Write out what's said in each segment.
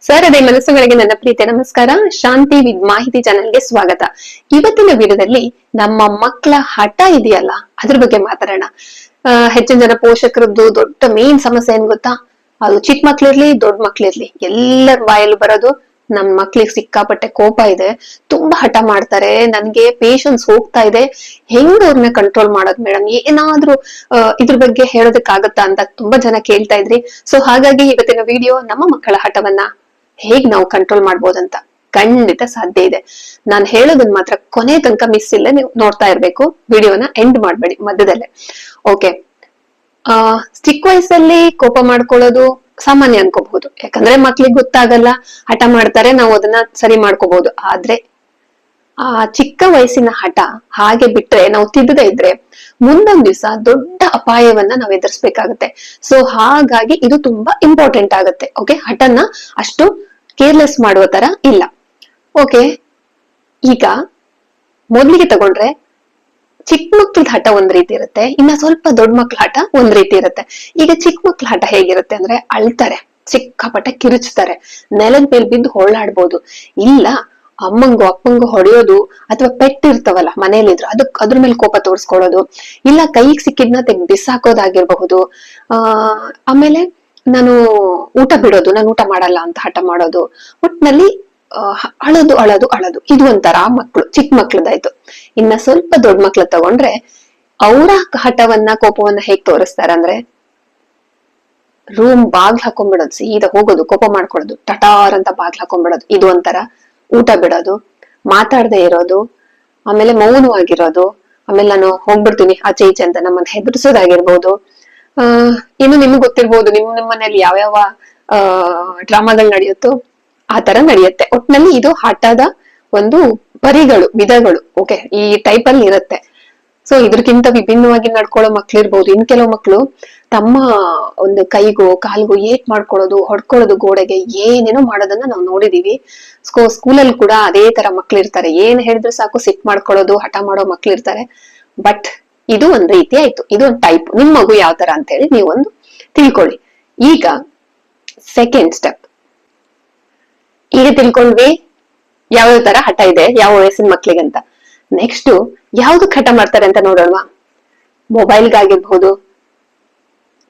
Sir ಅದೇ ಮನಸ್ಸುಗಳಿಗೆ ನನ್ನ ಪ್ರೀತಿಯ ನಮಸ್ಕಾರ. ಶಾಂತಿ ವಿದ್ ಮಾಹಿತಿ ಚಾನೆಲ್ಗೆ ಸ್ವಾಗತ. ಇವತ್ತಿನ ವಿಡಿಯೋದಲ್ಲಿ ನಮ್ಮ ಮಕ್ಕಳ ಹಠ ಇದೆಯಲ್ಲ ಅದ್ರ ಬಗ್ಗೆ ಮಾತಾಡೋಣ. ಹೆಚ್ಚಿನ ಜನ ಪೋಷಕರದ್ದು ದೊಡ್ಡ ಮೇನ್ ಸಮಸ್ಯೆ ಏನ್ ಗೊತ್ತಾ? ಅದು ಚಿಕ್ಕ ಮಕ್ಳಿರ್ಲಿ ದೊಡ್ಡ ಮಕ್ಳಿರ್ಲಿ ಎಲ್ಲರ ಬಾಯಲ್ಲಿ ಬರೋದು, ನಮ್ ಮಕ್ಳಿಗೆ ಸಿಕ್ಕಾಪಟ್ಟೆ ಕೋಪ ಇದೆ, ತುಂಬಾ ಹಠ ಮಾಡ್ತಾರೆ, ನನ್ಗೆ ಪೇಶನ್ಸ್ ಹೋಗ್ತಾ ಇದೆ, ಹೆಂಗ್ ಅವ್ರನ್ನ ಕಂಟ್ರೋಲ್ ಮಾಡೋದ್ ಮೇಡಮ್, ಏನಾದ್ರೂ ಇದ್ರ ಬಗ್ಗೆ ಹೇಳೋದಕ್ಕಾಗತ್ತಾ ಅಂತ ತುಂಬಾ ಜನ ಕೇಳ್ತಾ ಇದ್ರಿ. ಸೊ ಹಾಗಾಗಿ ಇವತ್ತಿನ ವಿಡಿಯೋ ನಮ್ಮ ಮಕ್ಕಳ ಹಠವನ್ನ ಹೇಗ್ ನಾವು ಕಂಟ್ರೋಲ್ ಮಾಡ್ಬೋದಂತ. ಖಂಡಿತ ಸಾಧ್ಯ ಇದೆ. ನಾನ್ ಹೇಳೋದನ್ನ ಮಾತ್ರ ಕೊನೆ ತನಕ ಮಿಸ್ ಇಲ್ಲ, ನೀವು ನೋಡ್ತಾ ಇರ್ಬೇಕು. ವಿಡಿಯೋನ ಎಂಡ್ ಮಾಡ್ಬೇಡಿ ಮಧ್ಯದಲ್ಲೇ. ಓಕೆ, ಚಿಕ್ಕ ವಯಸ್ಸಲ್ಲಿ ಕೋಪ ಮಾಡ್ಕೊಳ್ಳೋದು ಸಾಮಾನ್ಯ ಅನ್ಕೋಬಹುದು, ಯಾಕಂದ್ರೆ ಮಕ್ಳಿಗೆ ಗೊತ್ತಾಗಲ್ಲ, ಹಠ ಮಾಡ್ತಾರೆ, ನಾವು ಅದನ್ನ ಸರಿ ಮಾಡ್ಕೋಬಹುದು. ಆದ್ರೆ ಆ ಚಿಕ್ಕ ವಯಸ್ಸಿನ ಹಠ ಹಾಗೆ ಬಿಟ್ರೆ, ನಾವು ತಿದ್ದದೇ ಇದ್ರೆ ಮುಂದೊಂದ್ ದಿವ್ಸ ದೊಡ್ಡ ಅಪಾಯವನ್ನ ನಾವು ಎದುರಿಸ್ಬೇಕಾಗತ್ತೆ. ಸೊ ಹಾಗಾಗಿ ಇದು ತುಂಬಾ ಇಂಪಾರ್ಟೆಂಟ್ ಆಗುತ್ತೆ. ಓಕೆ, ಹಠನ ಅಷ್ಟು ಕೇರ್ಲೆಸ್ ಮಾಡುವ ತರ ಇಲ್ಲ. ಓಕೆ, ಈಗ ಮೊದ್ಲಿಗೆ ತಗೊಂಡ್ರೆ ಚಿಕ್ಕ ಮಕ್ಳದ ಹಠ ಒಂದ್ ರೀತಿ ಇರುತ್ತೆ, ಇನ್ನ ಸ್ವಲ್ಪ ದೊಡ್ಡ ಮಕ್ಳ ಹಠ ಒಂದ್ ರೀತಿ ಇರುತ್ತೆ. ಈಗ ಚಿಕ್ಕ ಮಕ್ಳ ಹಠ ಹೇಗಿರುತ್ತೆ ಅಂದ್ರೆ, ಅಳ್ತಾರೆ, ಸಿಕ್ಕಾಪಟ್ಟೆ ಕಿರುಚ್ತಾರೆ, ನೆಲದ ಮೇಲೆ ಬಿದ್ದು ಹೊಳ್ಳಾಡ್ಬೋದು, ಇಲ್ಲ ಅಮ್ಮಂಗು ಅಪ್ಪಂಗು ಹೊಡೆಯೋದು, ಅಥವಾ ಪೆಟ್ ಇರ್ತವಲ್ಲ ಮನೇಲಿದ್ರು ಅದ್ರ ಮೇಲೆ ಕೋಪ ತೋರ್ಸ್ಕೊಳ್ಳೋದು, ಇಲ್ಲ ಕೈಗೆ ಸಿಕ್ಕಿದ್ನ ತೆಗ್ದು ಬಿಸಾಕೋದಾಗಿರ್ಬಹುದು. ಆಮೇಲೆ ನಾನು ಊಟ ಬಿಡೋದು, ನಾನು ಊಟ ಮಾಡಲ್ಲ ಅಂತ ಹಠ ಮಾಡೋದು, ಒಟ್ನಲ್ಲಿ ಅಳದು ಅಳದು ಅಳದು. ಇದು ಒಂಥರ ಮಕ್ಳು, ಚಿಕ್ಕ ಮಕ್ಳದಾಯ್ತು. ಇನ್ನ ಸ್ವಲ್ಪ ದೊಡ್ಡ ಮಕ್ಳ ತಗೊಂಡ್ರೆ ಅವರ ಹಠವನ್ನ ಕೋಪವನ್ನ ಹೇಗ್ ತೋರಿಸ್ತಾರ ಅಂದ್ರೆ, ರೂಮ್ ಬಾಗ್ಲ ಹಾಕೊಂಡ್ಬಿಡೋದು, ಸೀದಾ ಹೋಗೋದು, ಕೋಪ ಮಾಡ್ಕೊಳ್ಳೋದು, ಟಟಾರ್ ಅಂತ ಬಾಗ್ಲ ಹಾಕೊಂಡ್ಬಿಡೋದು. ಇದು ಒಂಥರ ಊಟ ಬಿಡೋದು, ಮಾತಾಡದೆ ಇರೋದು, ಆಮೇಲೆ ಮೌನವಾಗಿರೋದು, ಆಮೇಲೆ ನಾನು ಹೋಗ್ಬಿಡ್ತೀನಿ ಆಚೆ ಈಚೆ ಅಂತ ನಮ್ಮನ್ನ ಹೆದರ್ಸೋದಾಗಿರ್ಬೋದು. ಇನ್ನು ನಿಮ್ಗೆ ಗೊತ್ತಿರ್ಬೋದು, ನಿಮ್ಮ ಮನೇಲಿ ಯಾವ್ಯಾವ ಡ್ರಾಮಾಗಳು ನಡೆಯುತ್ತೋ ಆ ತರ ನಡೆಯುತ್ತೆ. ಒಟ್ನಲ್ಲಿ ಇದು ಹಠದ ಒಂದು ಪರಿಗಳು, ವಿಧಗಳು. ಓಕೆ, ಈ ಟೈಪ್ ಅಲ್ಲಿ ಇರುತ್ತೆ. ಸೊ ಇದ್ರಕ್ಕಿಂತ ವಿಭಿನ್ನವಾಗಿ ನಡ್ಕೊಳ್ಳೋ ಮಕ್ಳಿರ್ಬೋದು. ಇನ್ ಕೆಲವು ಮಕ್ಳು ತಮ್ಮ ಒಂದು ಕೈಗೋ ಕಾಲ್ಗೋ ಏಟ್ ಮಾಡ್ಕೊಳ್ಳೋದು, ಹೊಡ್ಕೊಳ್ಳೋದು, ಗೋಡೆಗೆ ಏನೇನೋ ಮಾಡೋದನ್ನ ನಾವು ನೋಡಿದೀವಿ. ಸ್ಕೂಲಲ್ಲಿ ಕೂಡ ಅದೇ ತರ ಮಕ್ಳಿರ್ತಾರೆ, ಏನ್ ಹೇಳಿದ್ರು ಸಾಕು ಸಿಟ್ ಮಾಡ್ಕೊಳ್ಳೋದು, ಹಠ ಮಾಡೋ ಮಕ್ಳಿರ್ತಾರೆ. ಬಟ್ ಇದು ಒಂದ್ ರೀತಿ ಆಯ್ತು, ಇದು ಒಂದ್ ಟೈಪ್. ನಿಮ್ ಮಗು ಯಾವ ತರ ಅಂತ ಹೇಳಿ ನೀವು ಒಂದು ತಿಳ್ಕೊಳ್ಳಿ. ಈಗ ಸೆಕೆಂಡ್ ಸ್ಟೆಪ್, ಈಗ ತಿಳ್ಕೊಂಡ್ವಿ ಯಾವ್ಯಾವ ತರ ಹಠ ಇದೆ ಯಾವ ವಯಸ್ಸಿನ ಮಕ್ಳಿಗಂತ. ನೆಕ್ಸ್ಟ್ ಯಾವ್ದಕ್ ಹಠ ಮಾಡ್ತಾರೆ ಅಂತ ನೋಡೋಣ. ಮೊಬೈಲ್ಗಾಗಿರ್ಬಹುದು,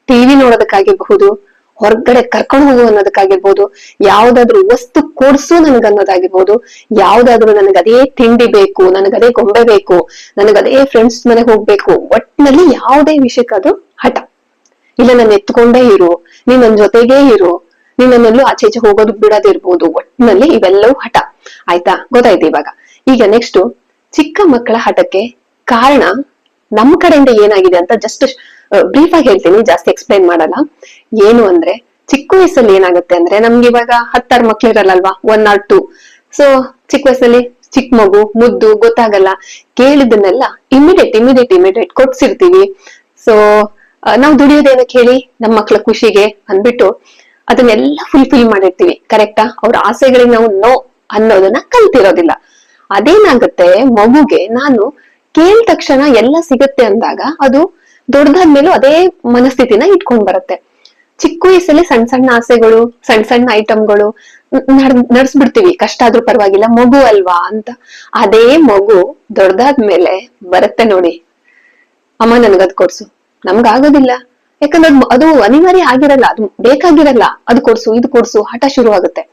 ಟಿವಿ ನೋಡೋದಕ್ಕಾಗಿರ್ಬಹುದು, ಹೊರಗಡೆ ಕರ್ಕೊಂಡು ಹೋಗು ಅನ್ನೋದಕ್ಕಾಗಿರ್ಬೋದು, ಯಾವ್ದಾದ್ರು ವಸ್ತು ಕೊಡ್ಸು ನನ್ಗನ್ನೋದಾಗಿರ್ಬೋದು, ಯಾವ್ದಾದ್ರು ನನಗದೇ ತಿಂಡಿ ಬೇಕು, ನನಗದೇ ಗೊಂಬೆ ಬೇಕು, ನನಗದೇ ಫ್ರೆಂಡ್ಸ್ ಮನೆಗೆ ಹೋಗ್ಬೇಕು, ಒಟ್ಟಿನಲ್ಲಿ ಯಾವುದೇ ವಿಷಯಕ್ಕಾದ್ರೂ ಹಠ. ಇಲ್ಲ ನನ್ನ ಎತ್ಕೊಂಡೇ ಇರು, ನೀನ್ ನನ್ ಜೊತೆಗೇ ಇರು, ನೀನ್ ನನ್ನೆಲ್ಲೂ ಆಚೆ ಈಚೆ ಹೋಗೋದು ಬಿಡೋದಿರ್ಬೋದು, ಒಟ್ಟಿನಲ್ಲಿ ಇವೆಲ್ಲವೂ ಹಠ. ಆಯ್ತಾ, ಗೊತ್ತಾಯ್ತು ಇವಾಗ. ಈಗ ನೆಕ್ಸ್ಟ್ ಚಿಕ್ಕ ಮಕ್ಕಳ ಹಠಕ್ಕೆ ಕಾರಣ ನಮ್ ಕಡೆಯಿಂದ ಏನಾಗಿದೆ ಅಂತ ಜಸ್ಟ್ ಬ್ರೀಫ್ ಆಗಿ ಹೇಳ್ತೀನಿ, ಜಾಸ್ತಿ ಎಕ್ಸ್ಪ್ಲೈನ್ ಮಾಡಲ್ಲ. ಏನು ಅಂದ್ರೆ, ಚಿಕ್ಕ ವಯಸ್ಸಲ್ಲಿ ಏನಾಗುತ್ತೆ ಅಂದ್ರೆ, ನಮ್ಗೆ ಇವಾಗ 10 ಮಕ್ಳು ಇರಲ್ಲಲ್ವಾ, 1 or 2. ಸೊ ಚಿಕ್ಕ ವಯಸ್ಸಲ್ಲಿ ಚಿಕ್ಕ ಮಗು, ಮುದ್ದು, ಗೊತ್ತಾಗಲ್ಲ, ಕೇಳಿದನ್ನೆಲ್ಲ ಇಮಿಡಿಯೇಟ್ ಕೊಡ್ಸಿರ್ತೀವಿ. ಸೊ ನಾವು ದುಡಿಯೋದೇನಕ್ಕೆ ಹೇಳಿ, ನಮ್ಮ ಮಕ್ಳ ಖುಷಿಗೆ ಅಂದ್ಬಿಟ್ಟು ಅದನ್ನೆಲ್ಲ ಫುಲ್ಫಿಲ್ ಮಾಡಿರ್ತೀವಿ. ಕರೆಕ್ಟಾ? ಅವ್ರ ಆಸೆಗಳಿಗೆ ನಾವು ನೋ ಅನ್ನೋದನ್ನ ಕಲ್ತಿರೋದಿಲ್ಲ. ಅದೇನಾಗುತ್ತೆ, ಮಗುಗೆ ನಾನು ಕೇಳಿದ ತಕ್ಷಣ ಎಲ್ಲ ಸಿಗುತ್ತೆ ಅಂದಾಗ ಅದು ದೊಡ್ಡದಾದ್ಮೇಲೂ ಅದೇ ಮನಸ್ಥಿತಿನ ಇಟ್ಕೊಂಡ್ ಬರುತ್ತೆ. ಚಿಕ್ಕ ವಯಸ್ಸಲ್ಲಿ ಸಣ್ಣ ಸಣ್ಣ ಆಸೆಗಳು, ಸಣ್ಣ ಸಣ್ಣ ಐಟಮ್ಗಳು ನಡ್ಸ್ಬಿಡ್ತೀವಿ, ಕಷ್ಟ ಆದ್ರೂ ಪರವಾಗಿಲ್ಲ, ಮಗು ಅಲ್ವಾ ಅಂತ. ಅದೇ ಮಗು ದೊಡ್ಡದಾದ್ಮೇಲೆ ಬರುತ್ತೆ ನೋಡಿ, ಅಮ್ಮ ನನ್ಗದ್ ಕೊಡ್ಸು, ನಮ್ಗಾಗೋದಿಲ್ಲ, ಯಾಕಂದ್ರೆ ಅದು ಅನಿವಾರ್ಯ ಆಗಿರಲ್ಲ, ಅದು ಬೇಕಾಗಿರಲ್ಲ, ಅದು ಕೊಡ್ಸು ಇದು ಕೊಡ್ಸು, ಹಠ ಶುರು ಆಗುತ್ತೆ.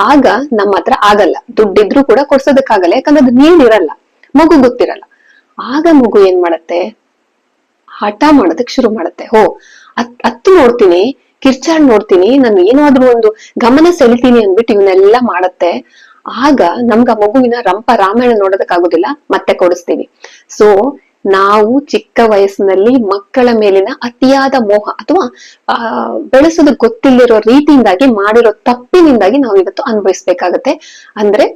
ಆಗ ನಮ್ಮ ಹತ್ರ ಆಗಲ್ಲ, ದುಡ್ಡಿದ್ರು ಕೂಡ ಕೊಡ್ಸೋದಕ್ಕಾಗಲ್ಲ, ಯಾಕಂದ್ರೆ ಅದು ನೀಡಿರಲ್ಲ, ಮಗು ಗೊತ್ತಿರಲ್ಲ. ಆಗ ಮಗು ಏನ್ ಮಾಡತ್ತೆ, ಹಠ ಮಾಡೋದಕ್ ಶುರು ಮಾಡುತ್ತೆ. ಹತ್ತು ನೋಡ್ತೀನಿ, ಕಿರ್ಚಾಡ್ ನೋಡ್ತೀನಿ, ನಾನು ಏನಾದ್ರೂ ಒಂದು ಗಮನ ಸೆಳಿತೀನಿ ಅಂದ್ಬಿಟ್ಟು ಇವನ್ನೆಲ್ಲ ಮಾಡತ್ತೆ. ಆಗ ನಮ್ಗ ಮಗುವಿನ ರಂಪ ರಾಮಾಯಣ ನೋಡೋದಕ್ಕಾಗೋದಿಲ್ಲ, ಮತ್ತೆ ಕೊಡಿಸ್ತೀವಿ. ಸೊ ನಾವು ಚಿಕ್ಕ ವಯಸ್ಸಿನಲ್ಲಿ ಮಕ್ಕಳ ಮೇಲಿನ ಅತಿಯಾದ ಮೋಹ ಅಥವಾ ಬೆಳೆಸೋದಕ್ ಗೊತ್ತಿಲ್ಲಿರೋ ರೀತಿಯಿಂದಾಗಿ ಮಾಡಿರೋ ತಪ್ಪಿನಿಂದಾಗಿ ನಾವು ಇವತ್ತು ಅನುಭವಿಸ್ಬೇಕಾಗತ್ತೆ. ಅಂದ್ರೆ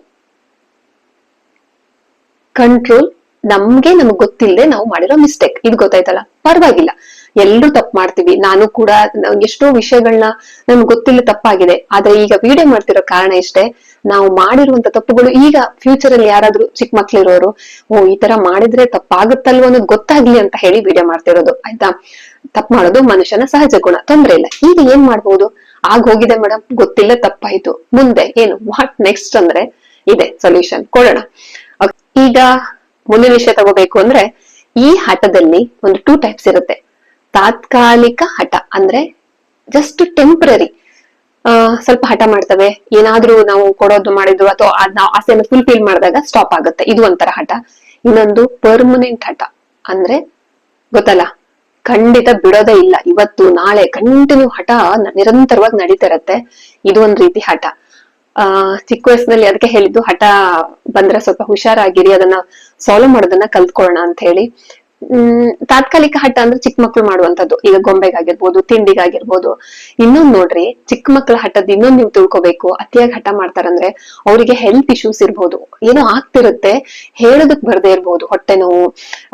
ಕಂಟ್ರೋಲ್ ನಮಗ್ ಗೊತ್ತಿಲ್ಲದೆ ನಾವು ಮಾಡಿರೋ ಮಿಸ್ಟೇಕ್. ಇದು ಗೊತ್ತಾಯ್ತಲ್ಲ, ಪರವಾಗಿಲ್ಲ, ಎಲ್ರು ತಪ್ಪು ಮಾಡ್ತೀವಿ. ನಾನು ಕೂಡ ಎಷ್ಟೋ ವಿಷಯಗಳನ್ನ ನಮ್ಗೆ ಗೊತ್ತಿಲ್ಲ ತಪ್ಪಾಗಿದೆ. ಆದ್ರೆ ಈಗ ವಿಡಿಯೋ ಮಾಡ್ತಿರೋ ಕಾರಣ ಇಷ್ಟೇ, ನಾವು ಮಾಡಿರುವಂತ ತಪ್ಪುಗಳು ಈಗ ಫ್ಯೂಚರ್ ಅಲ್ಲಿ ಯಾರಾದ್ರೂ ಚಿಕ್ಕ ಮಕ್ಳಿರೋರು ಈ ತರ ಮಾಡಿದ್ರೆ ತಪ್ಪಾಗುತ್ತಲ್ವ ಅನ್ನೋದು ಗೊತ್ತಾಗ್ಲಿ ಅಂತ ಹೇಳಿ ವಿಡಿಯೋ ಮಾಡ್ತಿರೋದು. ಆಯ್ತಾ? ತಪ್ಪು ಮಾಡೋದು ಮನುಷ್ಯನ ಸಹಜ ಗುಣ, ತೊಂದ್ರೆ ಇಲ್ಲ. ಈಗ ಏನ್ ಮಾಡ್ಬೋದು, ಆಗ್ ಹೋಗಿದೆ ಮೇಡಮ್, ಗೊತ್ತಿಲ್ಲ, ತಪ್ಪಾಯ್ತು, ಮುಂದೆ ಏನು, ವಾಟ್ ನೆಕ್ಸ್ಟ್ ಅಂದ್ರೆ ಇದೆ ಸೊಲ್ಯೂಷನ್ ಕೊಡೋಣ. ಈಗ ಮುಂದಿನ ವಿಷಯ ತಗೋಬೇಕು ಅಂದ್ರೆ, ಈ ಹಠದಲ್ಲಿ ಒಂದು 2 ಟೈಪ್ಸ್ ಇರುತ್ತೆ. ತಾತ್ಕಾಲಿಕ ಹಠ ಅಂದ್ರೆ ಜಸ್ಟ್ ಟೆಂಪರರಿ, ಸ್ವಲ್ಪ ಹಠ ಮಾಡ್ತವೆ, ಏನಾದ್ರೂ ನಾವು ಕೊಡೋದು ಮಾಡಿದ್ರು ಅಥವಾ ನಾವು ಆಸೆಯನ್ನು ಫುಲ್ಫಿಲ್ ಮಾಡಿದಾಗ ಸ್ಟಾಪ್ ಆಗುತ್ತೆ, ಇದು ಒಂಥರ ಹಠ. ಇನ್ನೊಂದು ಪರ್ಮನೆಂಟ್ ಹಠ ಅಂದ್ರೆ ಗೊತ್ತಲ್ಲ, ಖಂಡಿತ ಬಿಡೋದೇ ಇಲ್ಲ, ಇವತ್ತು ನಾಳೆ ಕಂಟಿನ್ಯೂ ಹಠ ನಿರಂತರವಾಗಿ ನಡೀತಾ ಇರತ್ತೆ. ಇದು ಒಂದ್ ರೀತಿ ಹಠ. ಚಿಕ್ಕ ವಯಸ್ಸಿನಲ್ಲಿ ಅದಕ್ಕೆ ಹೇಳಿದ್ದು, ಹಠ ಬಂದ್ರೆ ಸ್ವಲ್ಪ ಹುಷಾರಾಗಿರಿ, ಅದನ್ನ ಸಾಲ್ವ್ ಮಾಡೋದನ್ನ ಕಲ್ತ್ಕೊಳ್ಳೋಣ ಅಂತ ಹೇಳಿ. ತಾತ್ಕಾಲಿಕ ಹಠ ಅಂದ್ರೆ ಚಿಕ್ಕ ಮಕ್ಳು ಮಾಡುವಂತದ್ದು, ಈಗ ಗೊಂಬೆಗಾಗಿರ್ಬೋದು, ತಿಂಡಿಗಾಗಿರ್ಬೋದು. ಇನ್ನೊಂದ್ ನೋಡ್ರಿ, ಚಿಕ್ಕ ಮಕ್ಳ ಹಠದ ಇನ್ನೊಂದ್ ನೀವು ತಿಳ್ಕೊಬೇಕು, ಅತಿಯಾಗಿ ಹಠ ಮಾಡ್ತಾರಂದ್ರೆ ಅವರಿಗೆ ಹೆಲ್ತ್ ಇಶ್ಯೂಸ್ ಇರ್ಬೋದು, ಏನೋ ಆಗ್ತಿರುತ್ತೆ, ಹೇಳೋದಕ್ ಬರ್ದೇ ಇರ್ಬೋದು, ಹೊಟ್ಟೆ ನೋವು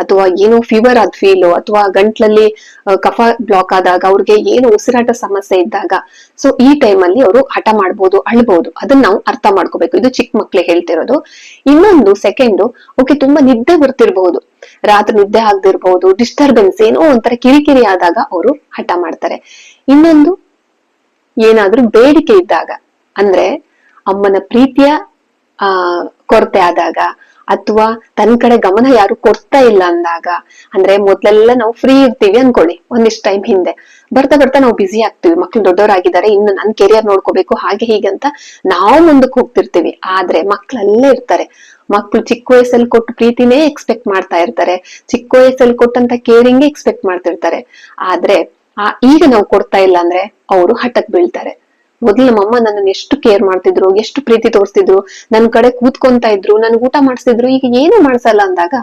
ಅಥವಾ ಏನೋ ಫೀವರ್ ಆದ್ ಫೀಲು, ಅಥವಾ ಗಂಟ್ಲಲ್ಲಿ ಕಫ ಬ್ಲಾಕ್ ಆದಾಗ, ಅವ್ರಿಗೆ ಏನು ಉಸಿರಾಟ ಸಮಸ್ಯೆ ಇದ್ದಾಗ, ಸೊ ಈ ಟೈಮ್ ಅಲ್ಲಿ ಅವರು ಹಠ ಮಾಡ್ಬೋದು, ಅಳ್ಬಹುದು. ಅದನ್ನ ನಾವು ಅರ್ಥ ಮಾಡ್ಕೋಬೇಕು. ಇದು ಚಿಕ್ಕ ಮಕ್ಳಿಗೆ ಹೇಳ್ತಿರೋದು. ಇನ್ನೊಂದು ಸೆಕೆಂಡು, ಓಕೆ, ತುಂಬಾ ನಿದ್ದೆ ಬರ್ತಿರ್ಬಹುದು, ರಾತ್ರಿ ನಿದ್ದೆ ಆಗದಿರ್ಬಹುದು, ಡಿಸ್ಟರ್ಬೆನ್ಸ್ ಏನೋ ಒಂಥರ ಕಿರಿಕಿರಿ ಆದಾಗ ಅವರು ಹಠ ಮಾಡ್ತಾರೆ. ಇನ್ನೊಂದು, ಏನಾದ್ರೂ ಬೇಡಿಕೆ ಇದ್ದಾಗ, ಅಂದ್ರೆ ಅಮ್ಮನ ಪ್ರೀತಿಯ ಕೊರತೆ ಆದಾಗ, ಅಥವಾ ತನ್ನ ಕಡೆ ಗಮನ ಯಾರು ಕೊಡ್ತಾ ಇಲ್ಲ ಅಂದಾಗ, ಅಂದ್ರೆ ಮೊದ್ಲೆಲ್ಲ ನಾವು ಫ್ರೀ ಇರ್ತೀವಿ ಅನ್ಕೊಳ್ಳಿ, ಒಂದಿಷ್ಟು ಟೈಮ್ ಹಿಂದೆ, ಬರ್ತಾ ಬರ್ತಾ ನಾವು ಬಿಸಿ ಆಗ್ತೀವಿ, ಮಕ್ಳು ದೊಡ್ಡವರಾಗಿದ್ದಾರೆ, ಇನ್ನು ನನ್ ಕೆರಿಯರ್ ನೋಡ್ಕೋಬೇಕು, ಹಾಗೆ ಹೀಗೆ ಅಂತ ನಾವು ಮುಂದಕ್ಕೆ ಹೋಗ್ತಿರ್ತೀವಿ. ಆದ್ರೆ ಮಕ್ಳಲ್ಲೇ ಇರ್ತಾರೆ. ಮಕ್ಳು ಚಿಕ್ಕ ವಯಸ್ಸಲ್ಲಿ ಕೊಟ್ಟು ಪ್ರೀತಿನೇ ಎಕ್ಸ್ಪೆಕ್ಟ್ ಮಾಡ್ತಾ ಇರ್ತಾರೆ, ಚಿಕ್ಕ ವಯಸ್ಸಲ್ಲಿ ಕೊಟ್ಟಂತ ಕೇರಿಂಗ್ ಎಕ್ಸ್ಪೆಕ್ಟ್ ಮಾಡ್ತಿರ್ತಾರೆ. ಆದ್ರೆ ಈಗ ನಾವು ಕೊಡ್ತಾ ಇಲ್ಲ ಅಂದ್ರೆ ಅವರು ಹಠಕ್ ಬೀಳ್ತಾರೆ. ಮೊದ್ಲು ನಮ್ಮಮ್ಮ ನನ್ನನ್ನು ಎಷ್ಟು ಕೇರ್ ಮಾಡ್ತಿದ್ರು, ಎಷ್ಟು ಪ್ರೀತಿ ತೋರಿಸ್ತಿದ್ರು, ನನ್ ಕಡೆ ಕೂತ್ಕೊಂತ ಇದ್ರು, ನನ್ ಊಟ ಮಾಡಿಸ್ತಿದ್ರು, ಈಗ ಏನು ಮಾಡ್ಸಲ್ಲ ಅಂದಾಗ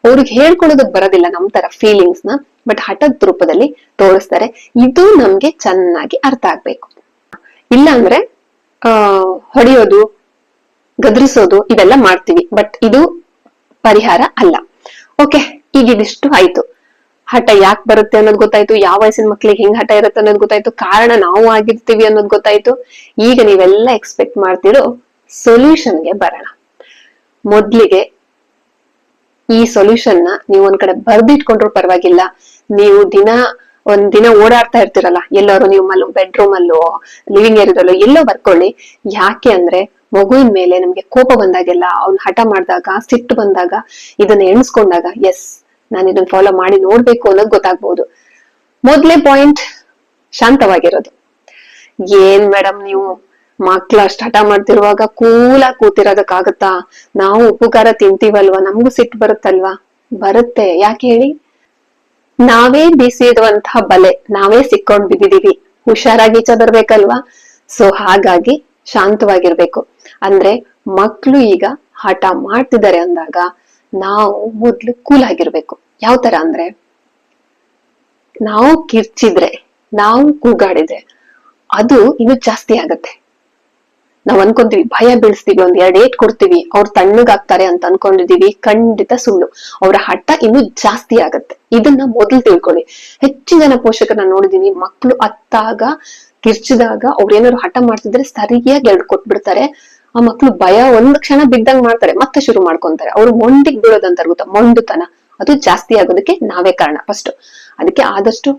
ಅವ್ರಿಗೆ ಹೇಳ್ಕೊಳೋದಕ್ ಬರೋದಿಲ್ಲ ನಮ್ ತರ ಫೀಲಿಂಗ್ಸ್ ನ, ಬಟ್ ಹಠದ ರೂಪದಲ್ಲಿ ತೋರಿಸ್ತಾರೆ. ಇದು ನಮ್ಗೆ ಚೆನ್ನಾಗಿ ಅರ್ಥ ಆಗ್ಬೇಕು. ಇಲ್ಲ ಅಂದ್ರೆ ಹೊಡೆಯೋದು, ಗದರಿಸೋದು ಇವೆಲ್ಲ ಮಾಡ್ತೀವಿ, ಬಟ್ ಇದು ಪರಿಹಾರ ಅಲ್ಲ. ಓಕೆ, ಈಗ ಇದಿಷ್ಟು ಆಯ್ತು. ಹಠ ಯಾಕೆ ಬರುತ್ತೆ ಅನ್ನೋದು ಗೊತ್ತಾಯ್ತು, ಯಾವ ವಯಸ್ಸಿನ ಮಕ್ಳಿಗೆ ಹೆಂಗ್ ಹಠ ಇರುತ್ತೆ ಅನ್ನೋದು ಗೊತ್ತಾಯ್ತು, ಕಾರಣ ನಾವು ಆಗಿರ್ತೀವಿ ಅನ್ನೋದು ಗೊತ್ತಾಯ್ತು. ಈಗ ನೀವೆಲ್ಲ ಎಕ್ಸ್ಪೆಕ್ಟ್ ಮಾಡ್ತಿರೋ ಸೊಲ್ಯೂಷನ್ಗೆ ಬರೋಣ. ಮೊದ್ಲಿಗೆ ಈ ಸೊಲ್ಯೂಷನ್ ನ ನೀವು ಒಂದ್ ಕಡೆ ಬರ್ದಿಟ್ಕೊಂಡ್ರು ಪರವಾಗಿಲ್ಲ, ನೀವು ಒಂದ್ ದಿನ ಓಡಾಡ್ತಾ ಇರ್ತಿರಲ್ಲ, ಎಲ್ಲರೂ ನೀವು ಬೆಡ್ರೂಮ್ ಅಲ್ಲೋ ಲಿವಿಂಗ್ ಏರಿಯಾದಲ್ಲೋ ಎಲ್ಲೋ ಬರ್ಕೊಳ್ಳಿ. ಯಾಕೆ ಅಂದ್ರೆ ಮಗುವಿನ ಮೇಲೆ ನಮ್ಗೆ ಕೋಪ ಬಂದಾಗೆಲ್ಲ, ಅವ್ನ್ ಹಠ ಮಾಡಿದಾಗ, ಸಿಟ್ಟು ಬಂದಾಗ, ಇದನ್ನ ಎಣಿಸ್ಕೊಂಡಾಗ, ಎಸ್ ನಾನು ಇದನ್ನ ಫಾಲೋ ಮಾಡಿ ನೋಡ್ಬೇಕು ಅನ್ನೋದು ಗೊತ್ತಾಗ್ಬಹುದು. ಮೊದ್ಲೇ ಪಾಯಿಂಟ್, ಶಾಂತವಾಗಿರೋದು. ಏನ್ ಮೇಡಮ್ ನೀವು ಮಕ್ಳು ಅಷ್ಟ್ ಹಠ ಮಾಡ್ತಿರುವಾಗ ಕೂಲಾಗಿ ಕೂತಿರೋದಕ್ಕಾಗತ್ತಾ? ನಾವು ಉಪ್ಪು ಖಾರ ತಿಂತೀವಲ್ವಾ, ನಮಗೂ ಸಿಟ್ಟು ಬರುತ್ತಲ್ವಾ? ಬರುತ್ತೆ. ಯಾಕೆ ಹೇಳಿ? ನಾವೇ ಬೀಸಿರುವಂತಹ ಬಲೆ ನಾವೇ ಸಿಕ್ಕೊಂಡ್ ಬಿದ್ದಿದೀವಿ, ಹುಷಾರಾಗಿ ಈಚೆ ಬರ್ಬೇಕಲ್ವಾ? ಸೊ ಹಾಗಾಗಿ ಶಾಂತವಾಗಿರ್ಬೇಕು. ಅಂದ್ರೆ ಮಕ್ಳು ಈಗ ಹಠ ಮಾಡ್ತಿದ್ದಾರೆ ಅಂದಾಗ ನಾವು ಮೊದ್ಲು ಕೂಲ್ ಆಗಿರ್ಬೇಕು. ಯಾವ ತರ ಅಂದ್ರೆ, ನಾವು ಕಿರ್ಚಿದ್ರೆ, ನಾವು ಕೂಗಾಡಿದ್ರೆ ಅದು ಇನ್ನು ಜಾಸ್ತಿ ಆಗತ್ತೆ. ನಾವ್ ಅನ್ಕೊಂತೀವಿ, ಭಯ ಬೀಳಿಸ್ತೀವಿ, ಒಂದ್ 2 ಏಟ್ ಕೊಡ್ತೀವಿ, ಅವ್ರು ತಣ್ಣಗಾಗ್ತಾರೆ ಅಂತ ಅನ್ಕೊಂಡಿದೀವಿ. ಖಂಡಿತ ಸುಳ್ಳು. ಅವ್ರ ಹಠ ಇನ್ನು ಜಾಸ್ತಿ ಆಗತ್ತೆ. ಇದನ್ನ ಮೊದಲು ತಿಳ್ಕೊಳ್ಳಿ. ಹೆಚ್ಚಿನ ಜನ ಪೋಷಕರನ್ನ ನೋಡಿದೀನಿ, ಮಕ್ಳು ಅತ್ತಾಗ ಕಿರ್ಚಿದಾಗ ಅವ್ರೇನಾದ್ರು ಹಠ ಮಾಡ್ತಿದ್ರೆ ಸರಿಯಾಗಿ 2 ಕೊಟ್ಬಿಡ್ತಾರೆ. ಆ ಮಕ್ಳು ಭಯ ಒಂದ್ ಕ್ಷಣ ಬಿದ್ದಂಗ್ ಮಾಡ್ತಾರೆ, ಮತ್ತೆ ಶುರು ಮಾಡ್ಕೊಂತಾರೆ. ಅವ್ರು ಮೊಂಡಿಗ್ ಬೀಳೋದಂತ ಗೊತ್ತಾ, ಮೊಂಡುತನ, ಅದು ಜಾಸ್ತಿ ಆಗೋದಕ್ಕೆ ನಾವೇ ಕಾರಣ ಫಸ್ಟ್. ಅದಕ್ಕೆ ಆದಷ್ಟು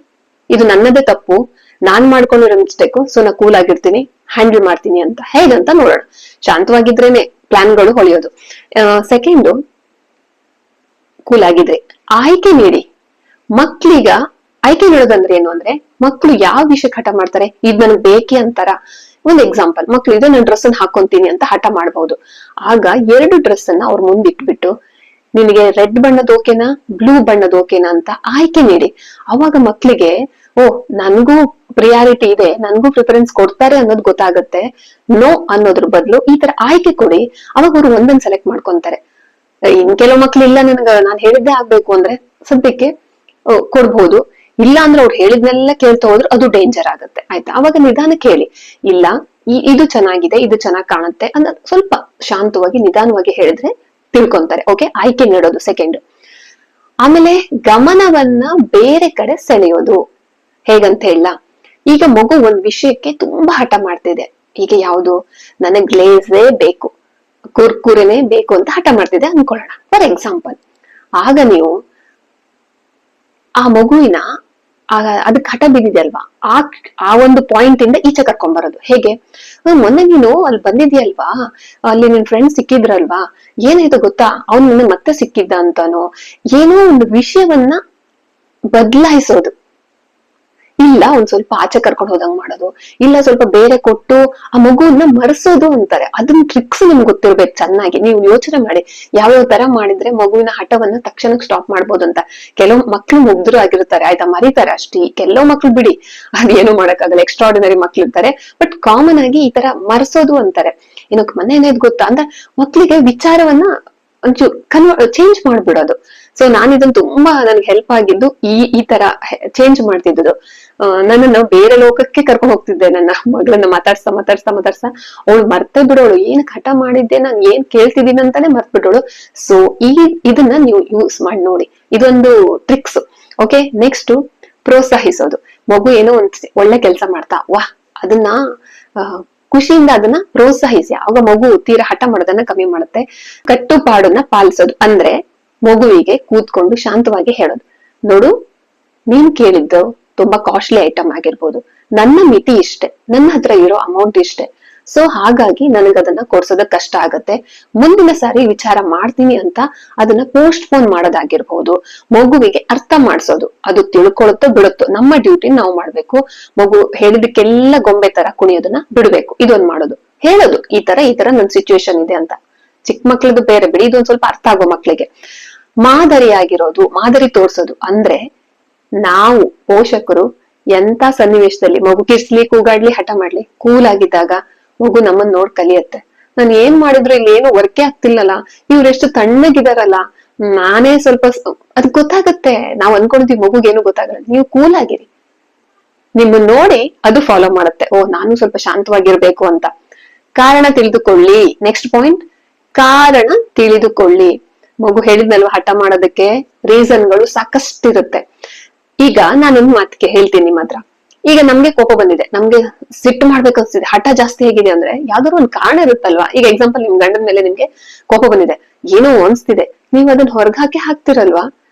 ಇದು ನನ್ನದೇ ತಪ್ಪು, ನಾನ್ ಮಾಡ್ಕೊಂಡಿರೋ ಮಿಸ್ಟೇಕು, ಸೊ ನಾ ಕೂಲ್ ಆಗಿರ್ತೀನಿ, ಹ್ಯಾಂಡಲ್ ಮಾಡ್ತೀನಿ ಅಂತ ಹೇಗಂತ ನೋಡೋಣ. ಶಾಂತವಾಗಿದ್ರೇನೆ ಪ್ಲಾನ್ಗಳು ಹೊಳೆಯೋದು. ಸೆಕೆಂಡು, ಕೂಲ್ ಆಗಿದ್ರೆ ಆಯ್ಕೆ ನೀಡಿ. ಮಕ್ಳೀಗ ಆಯ್ಕೆ ನೀಡೋದಂದ್ರೆ ಏನು ಅಂದ್ರೆ, ಮಕ್ಳು ಯಾವ ವಿಷಯಕ್ಕೆ ಹಠ ಮಾಡ್ತಾರೆ, ಇದ್ ನನಗ್ ಬೇಕೇ ಅಂತಾರ. ಒಂದ್ ಎಕ್ಸಾಂಪಲ್, ಮಕ್ಳು ಇದು ನಾನು ಡ್ರೆಸ್ ಅನ್ನ ಹಾಕೊಂತೀನಿ ಅಂತ ಹಠ ಮಾಡ್ಬಹುದು. ಆಗ 2 ಡ್ರೆಸ್ ಅನ್ನ ಅವ್ರ ಮುಂದಿಟ್ಬಿಟ್ಟು, ನಿನಗೆ ರೆಡ್ ಬಣ್ಣದ ಓಕೆನಾ, ಬ್ಲೂ ಬಣ್ಣದ ಓಕೆನಾ ಅಂತ ಆಯ್ಕೆ ನೀಡಿ. ಅವಾಗ ಮಕ್ಳಿಗೆ, ಓ ನನ್ಗೂ ಪ್ರಿಯಾರಿಟಿ ಇದೆ, ನನ್ಗೂ ಪ್ರಿಫರೆನ್ಸ್ ಕೊಡ್ತಾರೆ ಅನ್ನೋದು ಗೊತ್ತಾಗುತ್ತೆ. ನೋ ಅನ್ನೋದ್ರ ಬದಲು ಈ ತರ ಆಯ್ಕೆ ಕೊಡಿ. ಅವಾಗ ಅವ್ರು ಒಂದೊಂದ್ ಸೆಲೆಕ್ಟ್ ಮಾಡ್ಕೊಂತಾರೆ. ಇನ್ ಕೆಲವು ಮಕ್ಳು ಇಲ್ಲ, ನಾನ್ ಹೇಳಿದ್ದೆ ಆಗ್ಬೇಕು ಅಂದ್ರೆ ಸದ್ಯಕ್ಕೆ ಕೊಡ್ಬಹುದು. ಇಲ್ಲ ಅಂದ್ರೆ ಅವ್ರು ಹೇಳಿದ್ನೆಲ್ಲ ಕೇಳ್ತಾ ಹೋದ್ರು ಅದು ಡೇಂಜರ್ ಆಗುತ್ತೆ. ಆಯ್ತಾ? ಅವಾಗ ನಿಧಾನಕ್ಕೆ ಹೇಳಿ, ಇಲ್ಲ ಇದು ಚೆನ್ನಾಗಿದೆ, ಇದು ಚೆನ್ನಾಗಿ ಕಾಣುತ್ತೆ ಅಂತ ಸ್ವಲ್ಪ ಶಾಂತವಾಗಿ ನಿಧಾನವಾಗಿ ಹೇಳಿದ್ರೆ ತಿಳ್ಕೊಂತಾರೆ. ಓಕೆ, ಆಯ್ಕೆ ನೀಡೋದು ಸೆಕೆಂಡ್. ಆಮೇಲೆ ಗಮನವನ್ನ ಬೇರೆ ಕಡೆ ಸೆಳೆಯೋದು. ಹೇಗಂತ ಹೇಳ, ಈಗ ಮಗು ಒಂದ್ ವಿಷಯಕ್ಕೆ ತುಂಬಾ ಹಠ ಮಾಡ್ತಿದೆ. ಈಗ ಯಾವುದು, ನನಗ್ ಗ್ಲೇಸೇ ಬೇಕು, ಕುರ್ಕುರೆನೇ ಬೇಕು ಅಂತ ಹಠ ಮಾಡ್ತಿದೆ ಅನ್ಕೊಳ್ಳೋಣ ಫಾರ್ ಎಕ್ಸಾಂಪಲ್. ಆಗ ನೀವು ಆ ಮಗುವಿನ ಅದಕ್ಕೆ ಹಠ ಬಿದ್ದಿದೆ ಅಲ್ವಾ, ಆ ಒಂದು ಪಾಯಿಂಟ್ ಇಂದ ಈಚೆ ಕರ್ಕೊಂಡ್ ಬರೋದು. ಹೇಗೆ, ಮೊನ್ನೆ ನೀನು ಅಲ್ಲಿ ಬಂದಿದ್ಯಲ್ವಾ, ಅಲ್ಲಿ ನಿನ್ ಫ್ರೆಂಡ್ ಸಿಕ್ಕಿದ್ರಲ್ವಾ, ಏನಾಯ್ತು ಗೊತ್ತಾ, ಅವ್ನು ನಿನ್ನ ಮತ್ತೆ ಸಿಕ್ಕಿದ್ದ ಅಂತಾನೋ, ಏನೋ ಒಂದು ವಿಷಯವನ್ನ ಬದಲಾಯಿಸೋದು. ಇಲ್ಲ ಒಂದ್ ಸ್ವಲ್ಪ ಆಚೆ ಕರ್ಕೊಂಡು ಹೋದಂಗ್ ಮಾಡೋದು, ಇಲ್ಲ ಸ್ವಲ್ಪ ಬೇರೆ ಕೊಟ್ಟು ಆ ಮಗುವನ್ನ ಮರೆಸೋದು ಅಂತಾರೆ. ಅದನ್ನ ಟ್ರಿಕ್ಸ್ ನಿಮ್ಗೆ ಗೊತ್ತಿರ್ಬೇಕು ಚೆನ್ನಾಗಿ. ನೀವು ಯೋಚನೆ ಮಾಡಿ ಯಾವ್ಯಾವ ತರ ಮಾಡಿದ್ರೆ ಮಗುವಿನ ಹಠವನ್ನ ತಕ್ಷಣಕ್ಕೆ ಸ್ಟಾಪ್ ಮಾಡ್ಬೋದು ಅಂತ. ಕೆಲವು ಮಕ್ಳು ಮುಗ್ಧರು ಆಗಿರ್ತಾರೆ, ಆಯ್ತಾ, ಮರಿತಾರೆ ಅಷ್ಟೇ. ಕೆಲವು ಮಕ್ಳು ಬಿಡಿ, ಅದೇನು ಮಾಡಕ್ಕಾಗಲ್ಲ, ಎಕ್ಸ್ಟ್ರಾರ್ಡಿನರಿ ಮಕ್ಳು ಇರ್ತಾರೆ. ಬಟ್ ಕಾಮನ್ ಆಗಿ ಈ ತರ ಮರೆಸೋದು ಅಂತಾರೆ. ಇನ್ನು ಮನೆ ಏನಾಯ್ತು ಗೊತ್ತಾ ಅಂತ ಮಕ್ಳಿಗೆ ವಿಚಾರವನ್ನ ಒಂಚೂರು ಚೇಂಜ್ ಮಾಡ್ಬಿಡೋದು. ಸೊ ನಾನು ಇದನ್ನ ತುಂಬಾ ನನ್ಗೆ ಹೆಲ್ಪ್ ಆಗಿದ್ದು ಈ ತರ ಚೇಂಜ್ ಮಾಡ್ತಿದ್ದು. ನನ್ನನ್ನು ಬೇರೆ ಲೋಕಕ್ಕೆ ಕರ್ಕೊಂಡು ಹೋಗ್ತಿದ್ದೆ. ನನ್ನ ಮಗಳನ್ನ ಮಾತಾಡ್ಸ್ತಾ ಅವಳು ಮರ್ತ ಬಿಡೋಳು, ಏನ್ ಹಠ ಮಾಡಿದ್ದೆ, ನಾನು ಏನ್ ಕೇಳ್ತಿದ್ದೀನಿ ಅಂತಾನೆ ಮರ್ತ್ ಬಿಡೋಳು. ಸೊ ಇದನ್ನ ನೀವು ಯೂಸ್ ಮಾಡಿ ನೋಡಿ, ಇದೊಂದು ಟ್ರಿಕ್ಸ್. Okay, next ಪ್ರೋತ್ಸಾಹಿಸೋದು. ಮಗು ಏನೋ ಒಂದ್ ಒಳ್ಳೆ ಕೆಲಸ ಮಾಡ್ತಾ, ವಾಹ್, ಅದನ್ನ ಖುಷಿಯಿಂದ ಅದನ್ನ ಪ್ರೋತ್ಸಾಹಿಸಿ. ಆಗ ಮಗು ತೀರಾ ಹಠ ಮಾಡೋದನ್ನ ಕಮ್ಮಿ ಮಾಡುತ್ತೆ. ಕಟ್ಟುಪಾಡನ್ನ ಪಾಲಿಸೋದು ಅಂದ್ರೆ ಮಗುವಿಗೆ ಕೂತ್ಕೊಂಡು ಶಾಂತವಾಗಿ ಹೇಳೋದು, ನೋಡು, ನೀನ್ ಕೇಳಿದ್ದು ತುಂಬಾ ಕಾಸ್ಟ್ಲಿ ಐಟಮ್ ಆಗಿರ್ಬೋದು, ನನ್ನ ಮಿತಿ ಇಷ್ಟೇ, ನನ್ನ ಹತ್ರ ಇರೋ ಅಮೌಂಟ್ ಇಷ್ಟೇ, ಸೊ ಹಾಗಾಗಿ ನನಗದನ್ನ ಕೊಡ್ಸೋದಕ್ ಕಷ್ಟ ಆಗತ್ತೆ, ಮುಂದಿನ ಸಾರಿ ವಿಚಾರ ಮಾಡ್ತೀನಿ ಅಂತ ಅದನ್ನ ಪೋಸ್ಟ್ ಪೋನ್ ಮಾಡೋದಾಗಿರ್ಬೋದು. ಮಗುವಿಗೆ ಅರ್ಥ ಮಾಡ್ಸೋದು, ಅದು ತಿಳ್ಕೊಳುತ್ತೋ ಬಿಡುತ್ತೋ, ನಮ್ಮ ಡ್ಯೂಟಿ ನಾವು ಮಾಡ್ಬೇಕು. ಮಗು ಹೇಳಿದಕ್ಕೆಲ್ಲ ಗೊಂಬೆ ತರ ಕುಣಿಯೋದನ್ನ ಬಿಡ್ಬೇಕು. ಇದೊಂದ್ ಮಾಡೋದು, ಹೇಳೋದು, ಈ ತರ ನನ್ ಸಿಚುವೇಶನ್ ಇದೆ ಅಂತ. ಚಿಕ್ಕ ಮಕ್ಳದ್ದು ಬೇರೆ ಬಿಡಿ, ಇದೊಂದ್ ಸ್ವಲ್ಪ ಅರ್ಥ ಆಗೋ ಮಕ್ಳಿಗೆ. ಮಾದರಿಯಾಗಿರೋದು, ಮಾದರಿ ತೋರ್ಸೋದು ಅಂದ್ರೆ ನಾವು ಪೋಷಕರು ಎಂತ ಸನ್ನಿವೇಶದಲ್ಲಿ ಮಗು ಕಿರ್ಸ್ಲಿ, ಕೂಗಾಡ್ಲಿ, ಹಠ ಮಾಡ್ಲಿ, ಕೂಲ್ ಆಗಿದ್ದಾಗ ಮಗು ನಮ್ಮನ್ನ ನೋಡ್ ಕಲಿಯತ್ತೆ. ನಾನ್ ಏನ್ ಮಾಡಿದ್ರು ಇಲ್ಲಿ ಏನು ವರ್ಕೆ ಆಗ್ತಿಲ್ಲಲ್ಲ, ಇವ್ರೆಷ್ಟು ತಣ್ಣಗಿದಾರಲ್ಲ, ನಾನೇ ಸ್ವಲ್ಪ, ಅದ್ ಗೊತ್ತಾಗತ್ತೆ. ನಾವ್ ಅನ್ಕೊಂಡಿದೀವಿ ಮಗುಗೇನು ಗೊತ್ತಾಗಲ್ಲ. ನೀವು ಕೂಲ್ ಆಗಿರಿ, ನಿಮ್ಮನ್ನ ನೋಡಿ ಅದು ಫಾಲೋ ಮಾಡುತ್ತೆ. ಓ, ನಾನು ಸ್ವಲ್ಪ ಶಾಂತವಾಗಿರ್ಬೇಕು ಅಂತ. ಕಾರಣ ತಿಳಿದುಕೊಳ್ಳಿ. ನೆಕ್ಸ್ಟ್ ಪಾಯಿಂಟ್, ಕಾರಣ ತಿಳಿದುಕೊಳ್ಳಿ. ಮಗು ಹೇಳಿದ್ನಲ್ವ ಹಠ ಮಾಡೋದಕ್ಕೆ ರೀಸನ್ಗಳು ಸಾಕಷ್ಟಿರುತ್ತೆ. ಈಗ ನಾನೊಂದ್ ಮಾತಿಗೆ ಹೇಳ್ತೀನಿ ನಿಮ್ಮ ಹತ್ರ. ಈಗ ನಮ್ಗೆ ಕೋಪ ಬಂದಿದೆ, ನಮ್ಗೆ ಸಿಟ್ಟು ಮಾಡ್ಬೇಕು ಅನ್ಸ್ತಿದೆ, ಹಠ ಜಾಸ್ತಿ ಹೇಗಿದೆ ಅಂದ್ರೆ ಯಾವ್ದಾದ್ರು ಒಂದ್ ಕಾರಣ ಇರುತ್ತಲ್ವಾ. ಈಗ ಎಕ್ಸಾಂಪಲ್, ನಿಮ್ ಗಂಡನ ಮೇಲೆ ನಿಮ್ಗೆ ಕೋಪ ಬಂದಿದೆ, ಏನೋ ಅನ್ಸ್ತಿದೆ, ನೀವ್ ಅದನ್ನ ಹೊರಗಾಕಿ ಹಾಕ್ತಿರಲ್ವಾ,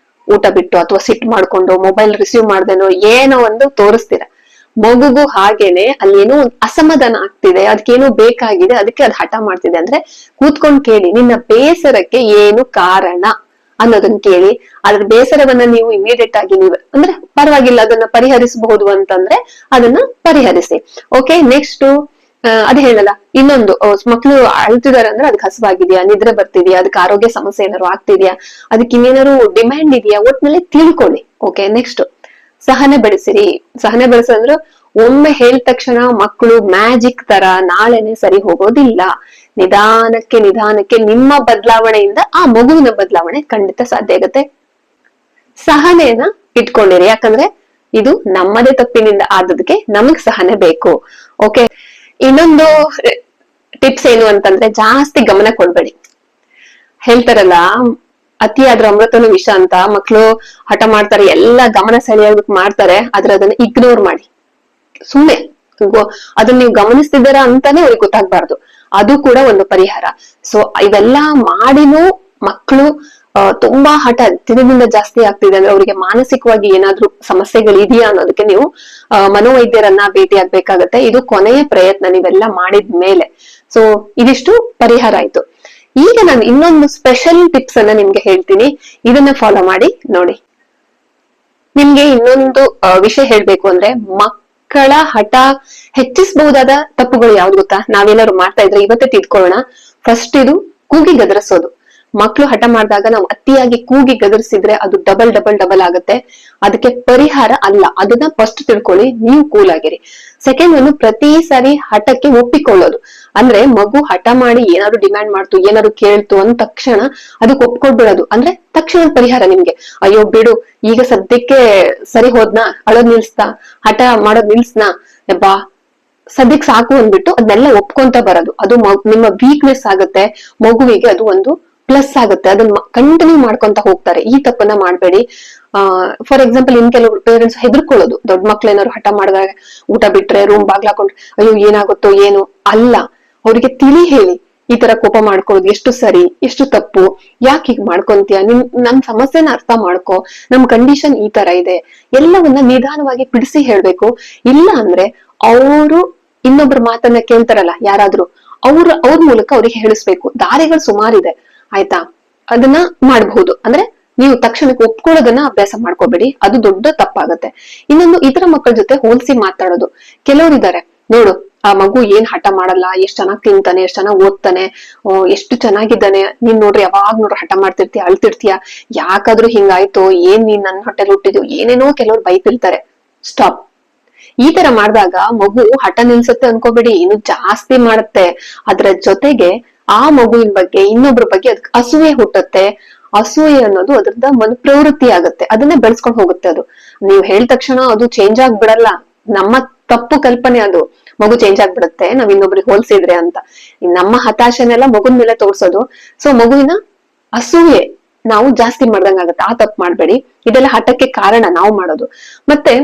ಊಟ ಬಿಟ್ಟು ಅಥವಾ ಸಿಟ್ಟು ಮಾಡ್ಕೊಂಡು ಮೊಬೈಲ್ ರಿಸೀವ್ ಮಾಡ್ದೇನೋ ಏನೋ ಒಂದು ತೋರಿಸ್ತೀರ. ಮಗುಗೂ ಹಾಗೇನೆ ಅಲ್ಲಿ ಏನೋ ಒಂದು ಅಸಮಾಧಾನ ಆಗ್ತಿದೆ, ಅದಕ್ಕೇನೋ ಬೇಕಾಗಿದೆ, ಅದಕ್ಕೆ ಅದು ಹಠ ಮಾಡ್ತಿದೆ ಅಂದ್ರೆ ಕೂತ್ಕೊಂಡ್ ಕೇಳಿ, ನಿನ್ನ ಬೇಸರಕ್ಕೆ ಏನು ಕಾರಣ ಅನ್ನೋದನ್ನ ಕೇಳಿ. ಅದ್ರ ಬೇಸರವನ್ನ ನೀವು ಇಮಿಡಿಯೇಟ್ ಆಗಿ ನೀವು ಅಂದ್ರೆ ಪರವಾಗಿಲ್ಲ, ಅದನ್ನ ಪರಿಹರಿಸಬಹುದು ಅಂತಂದ್ರೆ ಅದನ್ನ ಪರಿಹರಿಸಿ. ಓಕೆ, ನೆಕ್ಸ್ಟ್ ಅದ್ ಹೇಳಲ್ಲ, ಇನ್ನೊಂದು ಮಕ್ಳು ಅಳ್ತಿದಾರೆ ಅಂದ್ರೆ ಅದಕ್ಕೆ ಹಸುವಾಗಿದ್ಯಾ, ನಿದ್ರೆ ಬರ್ತಿದ್ಯಾ, ಅದಕ್ಕೆ ಆರೋಗ್ಯ ಸಮಸ್ಯೆ ಏನಾದ್ರು ಆಗ್ತಿದ್ಯಾ, ಅದಕ್ಕೆ ಇನ್ನೇನಾದ್ರು ಡಿಮ್ಯಾಂಡ್ ಇದೆಯಾ, ಒಟ್ನಲ್ಲಿ ತಿಳ್ಕೊಳ್ಳಿ. ಓಕೆ, ನೆಕ್ಸ್ಟ್ ಸಹನೆ ಬೆಳೆಸಿರಿ. ಸಹನೆ ಬೆಳೆಸಂದ್ರೆ ಒಮ್ಮೆ ಹೇಳಿದ ತಕ್ಷಣ ಮಕ್ಕಳು ಮ್ಯಾಜಿಕ್ ತರ ನಾಳೆನೆ ಸರಿ ಹೋಗೋದಿಲ್ಲ. ನಿಧಾನಕ್ಕೆ ನಿಮ್ಮ ಬದಲಾವಣೆಯಿಂದ ಆ ಮಗುವಿನ ಬದಲಾವಣೆ ಖಂಡಿತ ಸಾಧ್ಯ ಆಗುತ್ತೆ. ಸಹನೆಯನ್ನ ಇಟ್ಕೊಂಡಿರಿ, ಯಾಕಂದ್ರೆ ಇದು ನಮ್ಮದೇ ತಪ್ಪಿನಿಂದ ಆದದಕ್ಕೆ ನಮಗ್ ಸಹನೆ ಬೇಕು. ಓಕೆ, ಇನ್ನೊಂದು ಟಿಪ್ಸ್ ಏನು ಅಂತಂದ್ರೆ ಜಾಸ್ತಿ ಗಮನ ಕೊಡ್ಬೇಡಿ. ಹೇಳ್ತಾರಲ್ಲ, ಅತಿಯಾದ್ರೂ ಅಮೃತನು ವಿಷ ಅಂತ. ಮಕ್ಳು ಹಠ ಮಾಡ್ತಾರೆ, ಎಲ್ಲ ಗಮನ ಸೆಳೆಯೋದಕ್ ಮಾಡ್ತಾರೆ, ಆದ್ರೆ ಅದನ್ನ ಇಗ್ನೋರ್ ಮಾಡಿ ಸುಮ್ನೆ ಅದನ್ನ ನೀವು ಗಮನಿಸ್ತಿದ್ದೀರಾ ಅಂತಾನೆ ಅವ್ರಿಗೆ ಗೊತ್ತಾಗ್ಬಾರ್ದು. ಅದು ಕೂಡ ಒಂದು ಪರಿಹಾರ. ಸೊ ಇವೆಲ್ಲಾ ಮಾಡಿನೂ ಮಕ್ಕಳು ತುಂಬಾ ಹಠ ದಿನದಿಂದ ಜಾಸ್ತಿ ಆಗ್ತಿದೆ ಅಂದ್ರೆ ಅವ್ರಿಗೆ ಮಾನಸಿಕವಾಗಿ ಏನಾದ್ರೂ ಸಮಸ್ಯೆಗಳು ಇದೆಯಾ ಅನ್ನೋದಕ್ಕೆ ನೀವು ಮನೋವೈದ್ಯರನ್ನ ಭೇಟಿ ಆಗ್ಬೇಕಾಗತ್ತೆ. ಇದು ಕೊನೆಯ ಪ್ರಯತ್ನ ನೀವೆಲ್ಲ ಮಾಡಿದ್ಮೇಲೆ. ಸೊ ಇದಿಷ್ಟು ಪರಿಹಾರ ಆಯ್ತು. ಈಗ ನಾನು ಇನ್ನೊಂದು ಸ್ಪೆಷಲ್ ಟಿಪ್ಸ್ ಅನ್ನ ನಿಮ್ಗೆ ಹೇಳ್ತೀನಿ, ಇದನ್ನ ಫಾಲೋ ಮಾಡಿ ನೋಡಿ. ನಿಮ್ಗೆ ಇನ್ನೊಂದು ವಿಷಯ ಹೇಳ್ಬೇಕು ಅಂದ್ರೆ, ಮಕ್ಕಳ ಹಠ ಹೆಚ್ಚಿಸಬಹುದಾದ ತಪ್ಪುಗಳು ಯಾವ್ದು ಗೊತ್ತಾ? ನಾವೇನಾದ್ರು ಮಾಡ್ತಾ ಇದ್ರೆ ಇವತ್ತೇ ತಿದ್ಕೊಳ್ಳೋಣ. ಫಸ್ಟ್ ಇದು ಕೂಗಿ ಗದರಿಸೋದು. ಮಕ್ಳು ಹಠ ಮಾಡಿದಾಗ ನಾವು ಅತಿಯಾಗಿ ಕೂಗಿ ಗದರಿಸಿದ್ರೆ ಅದು ಡಬಲ್ ಆಗುತ್ತೆ. ಅದಕ್ಕೆ ಪರಿಹಾರ ಅಲ್ಲ, ಅದನ್ನ ಫಸ್ಟ್ ತಿಳ್ಕೊಳ್ಳಿ, ನೀವು ಕೂಲ್ ಆಗಿರಿ. ಸೆಕೆಂಡ್ ಒಂದು, ಪ್ರತಿ ಸಾರಿ ಹಠಕ್ಕೆ ಒಪ್ಪಿಕೊಳ್ಳೋದು. ಅಂದ್ರೆ ಮಗು ಹಠ ಮಾಡಿ ಏನಾದ್ರು ಡಿಮ್ಯಾಂಡ್ ಮಾಡ್ತು, ಏನಾದ್ರು ಕೇಳ್ತು ಅಂದ ತಕ್ಷಣ ಅದಕ್ಕೆ ಒಪ್ಕೊಳ್ಬಿಡೋದು. ಅಂದ್ರೆ ತಕ್ಷಣದ ಪರಿಹಾರ ನಿಮ್ಗೆ, ಅಯ್ಯೋ ಬಿಡು, ಈಗ ಸದ್ಯಕ್ಕೆ ಸರಿ ಹೋದ್ನಾ, ಅಳೋದ್ ನಿಲ್ಸ್ತಾ, ಹಠ ಮಾಡೋದ್ ನಿಲ್ಸ್ನಾ, ಬಾ ಸದ್ಯಕ್ಕೆ ಸಾಕು ಅಂದ್ಬಿಟ್ಟು ಅದನ್ನೆಲ್ಲ ಒಪ್ಕೊಂತ ಬರೋದು. ಅದು ನಿಮ್ಮ ವೀಕ್ನೆಸ್ ಆಗುತ್ತೆ, ಮಗುವಿಗೆ ಅದು ಒಂದು ಪ್ಲಸ್ ಆಗುತ್ತೆ. ಅದನ್ನ ಕಂಟಿನ್ಯೂ ಮಾಡ್ಕೊಂತ ಹೋಗ್ತಾರೆ. ಈ ತಪ್ಪನ್ನ ಮಾಡ್ಬೇಡಿ. ಫಾರ್ ಎಕ್ಸಾಂಪಲ್, ಇನ್ ಕೆಲವು ಪೇರೆಂಟ್ಸ್ ಹೆದರ್ಕೊಳ್ಳೋದು, ದೊಡ್ಡ ಮಕ್ಳು ಏನಾದ್ರು ಹಠ ಮಾಡಿದಾಗ ಊಟ ಬಿಟ್ರೆ ರೂಮ್ ಬಾಗ್ಲಾಕೊಂಡು ಅಯ್ಯೋ ಏನಾಗುತ್ತೋ ಏನು, ಅಲ್ಲ, ಅವ್ರಿಗೆ ತಿಳಿ ಹೇಳಿ, ಈ ತರ ಕೋಪ ಮಾಡ್ಕೊಳ್ಳೋದು ಎಷ್ಟು ಸರಿ, ಎಷ್ಟು ತಪ್ಪು, ಯಾಕೆ ಹೀಗ್ ಮಾಡ್ಕೊಂತೀಯ, ನಮ್ ಸಮಸ್ಯೆನ ಅರ್ಥ ಮಾಡ್ಕೊ, ನಮ್ ಕಂಡೀಷನ್ ಈ ತರ ಇದೆ, ಎಲ್ಲವನ್ನ ನಿಧಾನವಾಗಿ ಬಿಡಿಸಿ ಹೇಳ್ಬೇಕು. ಇಲ್ಲ ಅಂದ್ರೆ ಅವರು ಇನ್ನೊಬ್ರ ಮಾತನ್ನ ಕೇಳ್ತಾರಲ್ಲ ಯಾರಾದ್ರೂ, ಅವ್ರ ಮೂಲಕ ಅವ್ರಿಗೆ ಹೇಳಿಸ್ಬೇಕು. ದಾರಿಗಳು ಸುಮಾರಿದೆ ಆಯ್ತಾ, ಅದನ್ನ ಮಾಡಬಹುದು. ಅಂದ್ರೆ ನೀವು ತಕ್ಷಣಕ್ಕೆ ಒಪ್ಕೊಳ್ಳೋದನ್ನ ಅಭ್ಯಾಸ ಮಾಡ್ಕೋಬೇಡಿ, ಅದು ದೊಡ್ಡ ತಪ್ಪಾಗತ್ತೆ. ಇನ್ನೊಂದು, ಇತರ ಮಕ್ಕಳ ಜೊತೆ ಹೋಲಿಸಿ ಮಾತಾಡೋದು. ಕೆಲವರಿದ್ದಾರೆ ನೋಡು, ಆ ಮಗು ಏನ್ ಹಠ ಮಾಡಲ್ಲ, ಎಷ್ಟ್ ಚೆನ್ನಾಗ್ ತಿಂತಾನೆ, ಎಷ್ಟ್ ಚೆನ್ನಾಗ್ ಓದ್ತಾನೆ, ಎಷ್ಟು ಚೆನ್ನಾಗಿದ್ದಾನೆ, ನೀನ್ ನೋಡ್ರಿ ಯಾವಾಗ್ ನೋಡ್ರಿ ಹಠ ಮಾಡ್ತಿರ್ತೀಯ, ಅಳ್ತಿರ್ತೀಯ, ಯಾಕಾದ್ರೂ ಹಿಂಗಾಯ್ತು, ಏನ್ ನೀನ್ ನನ್ ಹೊಟ್ಟೆಲ್ ಹುಟ್ಟಿದ್ಯೋ, ಏನೇನೋ ಕೆಲವ್ರು ಬೈತಿರ್ತಾರೆ. ಸ್ಟಾಪ್. ಈ ತರ ಮಾಡಿದಾಗ ಮಗು ಹಠ ನಿಲ್ಸುತ್ತೆ ಅನ್ಕೋಬೇಡಿ, ಇನ್ನು ಜಾಸ್ತಿ ಮಾಡುತ್ತೆ. ಅದ್ರ ಜೊತೆಗೆ ಆ ಮಗುವಿನ ಬಗ್ಗೆ, ಇನ್ನೊಬ್ರ ಬಗ್ಗೆ ಅದಕ್ಕೆ ಅಸೂಯೆ ಹುಟ್ಟುತ್ತೆ. ಅಸೂಯೆ ಅನ್ನೋದು ಅದ್ರದ ಒಂದು ಪ್ರವೃತ್ತಿ ಆಗುತ್ತೆ, ಅದನ್ನೇ ಬೆಳೆಸ್ಕೊಂಡು ಹೋಗುತ್ತೆ. ಅದು ನೀವ್ ಹೇಳಿದ ತಕ್ಷಣ ಅದು ಚೇಂಜ್ ಆಗ್ಬಿಡಲ್ಲ, ನಮ್ಮ ತಪ್ಪು ಕಲ್ಪನೆ ಅದು. ಮಗು ಚೇಂಜ್ ಆಗ್ಬಿಡುತ್ತೆ ನಾವ್ ಇನ್ನೊಬ್ರಿಗೆ ಹೋಲ್ಸಿದ್ರೆ ಅಂತ. ನಮ್ಮ ಹತಾಶೆನೆಲ್ಲ ಮಗುನ್ ಮೇಲೆ ತೋರ್ಸೋದು. ಸೊ ಮಗುವಿನ ಅಸೂಯೆ ನಾವು ಜಾಸ್ತಿ ಮಾಡ್ದಂಗಾಗತ್ತೆ. ಆ ತಪ್ಪು ಮಾಡ್ಬೇಡಿ. ಇದೆಲ್ಲ ಹಠಕ್ಕೆ ಕಾರಣ ನಾವು ಮಾಡೋದು. ಮತ್ತೆ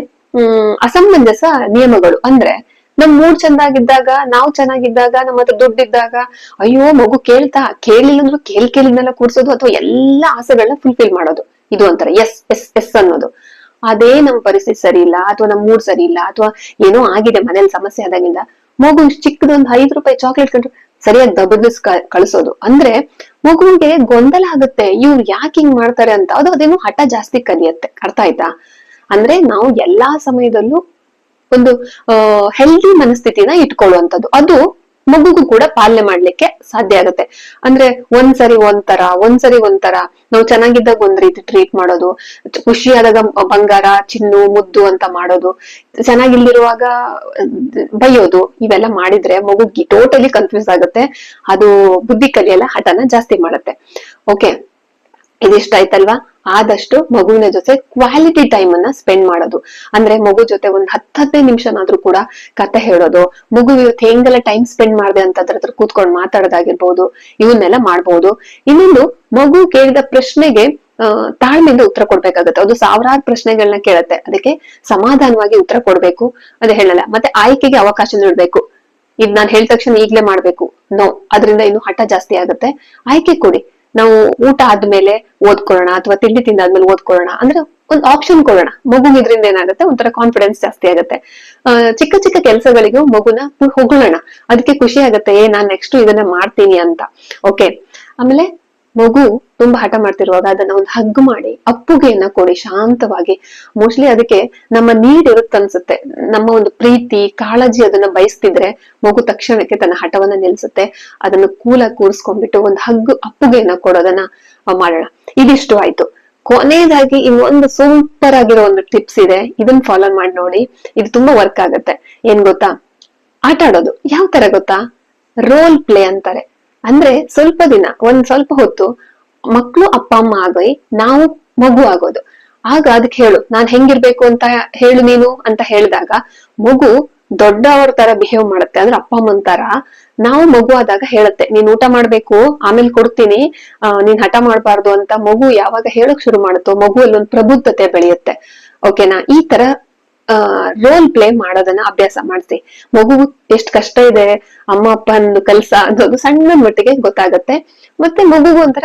ಅಸಮಂಜಸ ನಿಯಮಗಳು ಅಂದ್ರೆ, ನಮ್ ಮೂಡ್ ಚಂದಾಗಿದ್ದಾಗ, ನಾವು ಚೆನ್ನಾಗಿದ್ದಾಗ, ನಮ್ಮ ಹತ್ರ ದುಡ್ಡಿದ್ದಾಗ, ಅಯ್ಯೋ ಮಗು ಕೇಳಿಲ್ಲ ಅಂದ್ರು ಕೇಳಿದ್ನೆಲ್ಲ ಕೂಡ್ಸೋದು, ಅಥವಾ ಎಲ್ಲಾ ಆಸೆಗಳನ್ನ ಫುಲ್ಫಿಲ್ ಮಾಡೋದು. ಇದು ಒಂಥರ ಎಸ್ ಎಸ್ ಎಸ್ ಅನ್ನೋದು. ಅದೇ ನಮ್ ಪರಿಸ್ಥಿತಿ ಸರಿ ಇಲ್ಲ, ಅಥವಾ ನಮ್ ಮೂಡ್ ಸರಿ ಇಲ್ಲ, ಅಥವಾ ಏನೋ ಆಗಿದೆ ಮನೇಲಿ ಸಮಸ್ಯೆ ಆದಾಗಿಂದ, ಮಗು ಇಷ್ಟು ಚಿಕ್ಕದೊಂದು ₹5 ಚಾಕ್ಲೇಟ್ ಕಂಡ್ರು ಸರಿಯಾಗಿ ದಬದಿಸ್ ಕಳಿಸೋದು. ಅಂದ್ರೆ ಮಗುವಿಗೆ ಗೊಂದಲ ಆಗುತ್ತೆ, ಇವ್ರು ಯಾಕೆ ಹಿಂಗ್ ಮಾಡ್ತಾರೆ ಅಂತ. ಅದೇನೋ ಹಠ ಜಾಸ್ತಿ ಕಲಿಯತ್ತೆ. ಅರ್ಥ ಆಯ್ತಾ? ಅಂದ್ರೆ ನಾವು ಎಲ್ಲಾ ಸಮಯದಲ್ಲೂ ಒಂದು ಹೆಲ್ದಿ ಮನಸ್ಥಿತಿನ ಇಟ್ಕೊಳ್ಳುವಂಥದ್ದು, ಅದು ಮಗುಗೂ ಕೂಡ ಪಾಲನೆ ಮಾಡ್ಲಿಕ್ಕೆ ಸಾಧ್ಯ ಆಗುತ್ತೆ. ಅಂದ್ರೆ ಒಂದ್ಸರಿ ಒಂಥರ ನಾವು ಚೆನ್ನಾಗಿದ್ದಾಗ ಒಂದ್ ರೀತಿ ಟ್ರೀಟ್ ಮಾಡೋದು, ಖುಷಿಯಾದಾಗ ಬಂಗಾರ ಚಿನ್ನು ಮುದ್ದು ಅಂತ ಮಾಡೋದು, ಚೆನ್ನಾಗಿಲ್ದಿರುವಾಗ ಬೈಯೋದು, ಇವೆಲ್ಲ ಮಾಡಿದ್ರೆ ಮಗು ಟೋಟಲಿ ಕನ್ಫ್ಯೂಸ್ ಆಗುತ್ತೆ. ಅದು ಬುದ್ಧಿ ಕಲಿಯಲ್ಲ, ಹಠನ ಜಾಸ್ತಿ ಮಾಡುತ್ತೆ. ಓಕೆ, ಇದಿಷ್ಟ ಆಯ್ತಲ್ವಾ? ಆದಷ್ಟು ಮಗುವಿನ ಜೊತೆ ಕ್ವಾಲಿಟಿ ಟೈಮ್ ಅನ್ನ ಸ್ಪೆಂಡ್ ಮಾಡೋದು. ಅಂದ್ರೆ ಮಗು ಜೊತೆ ಒಂದ್ 10-15 ನಿಮಿಷನಾದ್ರೂ ಕೂಡ ಕತೆ ಹೇಳೋದು, ಮಗು ಇವತ್ತು ಹೆಂಗೆಲ್ಲ ಟೈಮ್ ಸ್ಪೆಂಡ್ ಮಾಡಿದೆ ಅಂತ ಅದ್ರ ಹತ್ರ ಕೂತ್ಕೊಂಡು ಮಾತಾಡೋದಾಗಿರ್ಬಹುದು, ಇವನ್ನೆಲ್ಲ ಮಾಡ್ಬೋದು. ಇನ್ನೊಂದು, ಮಗು ಕೇಳಿದ ಪ್ರಶ್ನೆಗೆ ತಾಳ್ಮೆಯಿಂದ ಉತ್ತರ ಕೊಡ್ಬೇಕಾಗತ್ತೆ. ಅದು ಸಾವಿರಾರು ಪ್ರಶ್ನೆಗಳನ್ನ ಕೇಳತ್ತೆ, ಅದಕ್ಕೆ ಸಮಾಧಾನವಾಗಿ ಉತ್ತರ ಕೊಡ್ಬೇಕು. ಅದೇ ಹೇಳಲ್ಲ. ಮತ್ತೆ ಆಯ್ಕೆಗೆ ಅವಕಾಶ ನೀಡ್ಬೇಕು. ಇದ್ ನಾನ್ ಹೇಳಿದ ತಕ್ಷಣ ಈಗ್ಲೇ ಮಾಡ್ಬೇಕು, ನೋ, ಅದರಿಂದ ಇನ್ನು ಹಠ ಜಾಸ್ತಿ ಆಗುತ್ತೆ. ಆಯ್ಕೆ ಕೊಡಿ. ನಾವು ಊಟ ಆದ್ಮೇಲೆ ಓದ್ಕೊಳ್ಳೋಣ, ಅಥವಾ ತಿಂಡಿ ತಿಂದಾದ್ಮೇಲೆ ಓದ್ಕೊಳ್ಳೋಣ ಅಂದ್ರೆ ಒಂದು ಆಪ್ಷನ್ ಕೊಡೋಣ. ಮಗು ಇದ್ರಿಂದ ಏನಾಗುತ್ತೆ, ಒಂಥರ ಕಾನ್ಫಿಡೆನ್ಸ್ ಜಾಸ್ತಿ ಆಗುತ್ತೆ. ಚಿಕ್ಕ ಚಿಕ್ಕ ಕೆಲಸಗಳಿಗೂ ಮಗುನ ಹೊಗಳೋಣ, ಅದಕ್ಕೆ ಖುಷಿ ಆಗುತ್ತೆ, ನಾನ್ ನೆಕ್ಸ್ಟ್ ಇದನ್ನ ಮಾಡ್ತೀನಿ ಅಂತ. ಓಕೆ. ಆಮೇಲೆ ಮಗು ತುಂಬಾ ಹಠ ಮಾಡ್ತಿರುವಾಗ ಅದನ್ನ ಒಂದು ಹಗ್ ಮಾಡಿ ಅಪ್ಪುಗೆಯನ್ನ ಕೊಡಿ ಶಾಂತವಾಗಿ. ಮೋಸ್ಟ್ಲಿ ಅದಕ್ಕೆ ನಮ್ಮ ನೀಡ್ ಇರುತ್ತೆ ಅನ್ಸುತ್ತೆ, ನಮ್ಮ ಒಂದು ಪ್ರೀತಿ ಕಾಳಜಿ ಅದನ್ನ ಬಯಸ್ತಿದ್ರೆ ಮಗು ತಕ್ಷಣಕ್ಕೆ ತನ್ನ ಹಠವನ್ನ ನಿಲ್ಸುತ್ತೆ. ಅದನ್ನ ಕೂಲಾಗಿ ಕೂರಿಸ್ಕೊಂಡ್ಬಿಟ್ಟು ಒಂದು ಹಗ್ಗು ಅಪ್ಪುಗೆಯನ್ನ ಕೊಡೋದನ್ನ ಮಾಡೋಣ. ಇದಿಷ್ಟು ಆಯ್ತು. ಕೊನೆಯದಾಗಿ ಇನ್ನೊಂದು ಸೂಪರ್ ಆಗಿರೋ ಒಂದು ಟಿಪ್ಸ್ ಇದೆ, ಇದನ್ನ ಫಾಲೋ ಮಾಡಿ ನೋಡಿ, ಇದು ತುಂಬಾ ವರ್ಕ್ ಆಗುತ್ತೆ. ಏನ್ ಗೊತ್ತಾ? ಆಟ ಆಡೋದು. ಯಾವ ತರ ಗೊತ್ತಾ? ರೋಲ್ ಪ್ಲೇ ಅಂತಾರೆ. ಅಂದ್ರೆ ಸ್ವಲ್ಪ ಹೊತ್ತು ಮಕ್ಳು ಅಪ್ಪ ಅಮ್ಮ ಆಗಿ ನಾವು ಮಗು ಆಗೋದು. ಆಗ ಅದಕ್ಕೆ ಹೇಳು, ನಾನ್ ಹೆಂಗಿರ್ಬೇಕು ಅಂತ ಹೇಳು ನೀನು ಅಂತ ಹೇಳಿದಾಗ ಮಗು ದೊಡ್ಡವ್ರ ತರ ಬಿಹೇವ್ ಮಾಡುತ್ತೆ. ಅಂದ್ರೆ ಅಪ್ಪ ಅಮ್ಮನ್ ತರ ನಾವು ಮಗು ಆದಾಗ ಹೇಳುತ್ತೆ, ನೀನ್ ಊಟ ಮಾಡ್ಬೇಕು, ಆಮೇಲೆ ಕೊಡ್ತೀನಿ, ನೀನ್ ಹಠ ಮಾಡ್ಬಾರ್ದು ಅಂತ ಮಗು ಯಾವಾಗ ಹೇಳಕ್ ಶುರು ಮಾಡುತ್ತೋ ಮಗುವಲ್ಲಿ ಒಂದು ಪ್ರಬುದ್ಧತೆ ಬೆಳೆಯುತ್ತೆ. ಓಕೆನಾ? ಈ ತರ ರೋಲ್ ಪ್ಲೇ ಮಾಡೋದನ್ನ ಅಭ್ಯಾಸ ಮಾಡಿಸಿ. ಮಗು ಎಷ್ಟ್ ಕಷ್ಟ ಇದೆ ಅಮ್ಮ ಅಪ್ಪನ ಕೆಲ್ಸ ಅನ್ನೋದು ಸಣ್ಣ ಮಟ್ಟಿಗೆ ಗೊತ್ತಾಗತ್ತೆ. ಮತ್ತೆ ಮಗುಗೂ ಒಂಥರ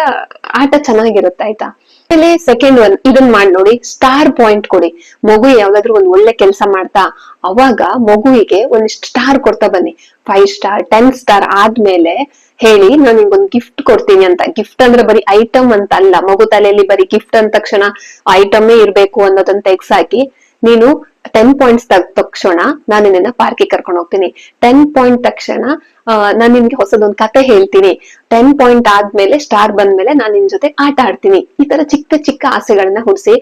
ಆಟ ಚೆನ್ನಾಗಿರುತ್ತೆ. ಆಯ್ತಾ? ಆಮೇಲೆ ಸೆಕೆಂಡ್ ಒನ್, ಇದನ್ ಮಾಡಿ ನೋಡಿ, ಸ್ಟಾರ್ ಪಾಯಿಂಟ್ ಕೊಡಿ. ಮಗು ಯಾವ್ದಾದ್ರು ಒಂದ್ ಒಳ್ಳೆ ಕೆಲಸ ಮಾಡ್ತಾ ಅವಾಗ ಮಗುವಿಗೆ ಒಂದಿಷ್ಟು ಸ್ಟಾರ್ ಕೊಡ್ತಾ ಬನ್ನಿ. 5 ಸ್ಟಾರ್ 10 ಸ್ಟಾರ್ ಆದ್ಮೇಲೆ ಹೇಳಿ, ನಾನು ನಿಮ್ಗೊಂದು ಗಿಫ್ಟ್ ಕೊಡ್ತೀನಿ ಅಂತ. ಗಿಫ್ಟ್ ಅಂದ್ರೆ ಬರೀ ಐಟಮ್ ಅಂತ ಅಲ್ಲ. ಮಗು ತಲೆಯಲ್ಲಿ ಬರೀ ಗಿಫ್ಟ್ ಅಂದ ತಕ್ಷಣ ಐಟಮೇ ಇರ್ಬೇಕು ಅನ್ನೋದನ್ನ ತೆಗ್ಸಾಕಿ, ನೀನು 10 ಪಾಯಿಂಟ್ಸ್ ತಕ್ಷಣ ನಾನು ನಿನ್ನ ಪಾರ್ಕಿಗೆ ಕರ್ಕೊಂಡು ಹೋಗ್ತೀನಿ, 10 ಪಾಯಿಂಟ್ ತಕ್ಷಣ ನಾನ್ ನಿನ್ಗೆ ಹೊಸದೊಂದು ಕತೆ ಹೇಳ್ತೀನಿ, 10 ಪಾಯಿಂಟ್ ಆದ್ಮೇಲೆ ಸ್ಟಾರ್ ಬಂದ್ಮೇಲೆ ನಾನ್ ನಿನ್ ಜೊತೆ ಆಟ ಆಡ್ತೀನಿ. ಈ ತರ ಚಿಕ್ಕ ಚಿಕ್ಕ ಆಸೆಗಳನ್ನ ಹುಡ್ಸಿ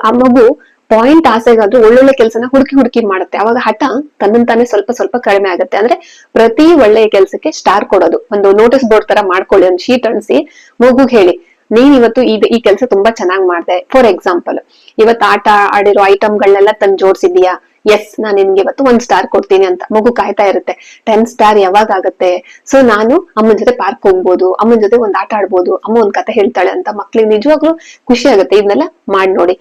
ಆ ಮಗು ಪಾಯಿಂಟ್ ಆಸೆಗಾದ್ರೂ ಒಳ್ಳೊಳ್ಳೆ ಕೆಲ್ಸನ ಹುಡುಕಿ ಮಾಡುತ್ತೆ. ಅವಾಗ ಹಠ ತನ್ನಂತಾನೆ ಸ್ವಲ್ಪ ಸ್ವಲ್ಪ ಕಡಿಮೆ ಆಗುತ್ತೆ. ಅಂದ್ರೆ ಪ್ರತಿ ಒಳ್ಳೆಯ ಕೆಲ್ಸಕ್ಕೆ ಸ್ಟಾರ್ ಕೊಡೋದು. ಒಂದು ನೋಟಿಸ್ ಬೋರ್ಡ್ ತರ ಮಾಡ್ಕೊಳ್ಳಿ, ಒಂದು ಶೀಟ್ ಅಂಟಿಸಿ ಮಗುಗ್ ಹೇಳಿ, ನೀನ್ ಇವತ್ತು ಈ ಕೆಲಸ ತುಂಬಾ ಚೆನ್ನಾಗ್ ಮಾಡ್ದೆ. ಫಾರ್ ಎಕ್ಸಾಂಪಲ್, ಇವತ್ತು ಆಟ ಆಡಿರೋ ಐಟಮ್ಗಳನ್ನೆಲ್ಲ ತಂದು ಜೋಡ್ಸಿದ್ಯಾ? ಎಸ್, ನಾನ್ ನಿನ್ಗೆ ಇವತ್ತು 1 ಸ್ಟಾರ್ ಕೊಡ್ತೀನಿ ಅಂತ. ಮಗು ಕಾಯ್ತಾ ಇರುತ್ತೆ, 10 ಸ್ಟಾರ್ ಯಾವಾಗ ಆಗತ್ತೆ, ಸೊ ನಾನು ಅಮ್ಮನ ಜೊತೆ ಪಾರ್ಕ್ ಹೋಗ್ಬೋದು, ಅಮ್ಮನ ಜೊತೆ ಒಂದ್ ಆಟ ಆಡ್ಬೋದು, ಅಮ್ಮ ಒಂದ್ ಕತೆ ಹೇಳ್ತಾಳೆ ಅಂತ. ಮಕ್ಳಿಗೆ ನಿಜವಾಗ್ಲೂ ಖುಷಿ ಆಗುತ್ತೆ. ಇದನ್ನೆಲ್ಲ ಮಾಡಿ ನೋಡಿ.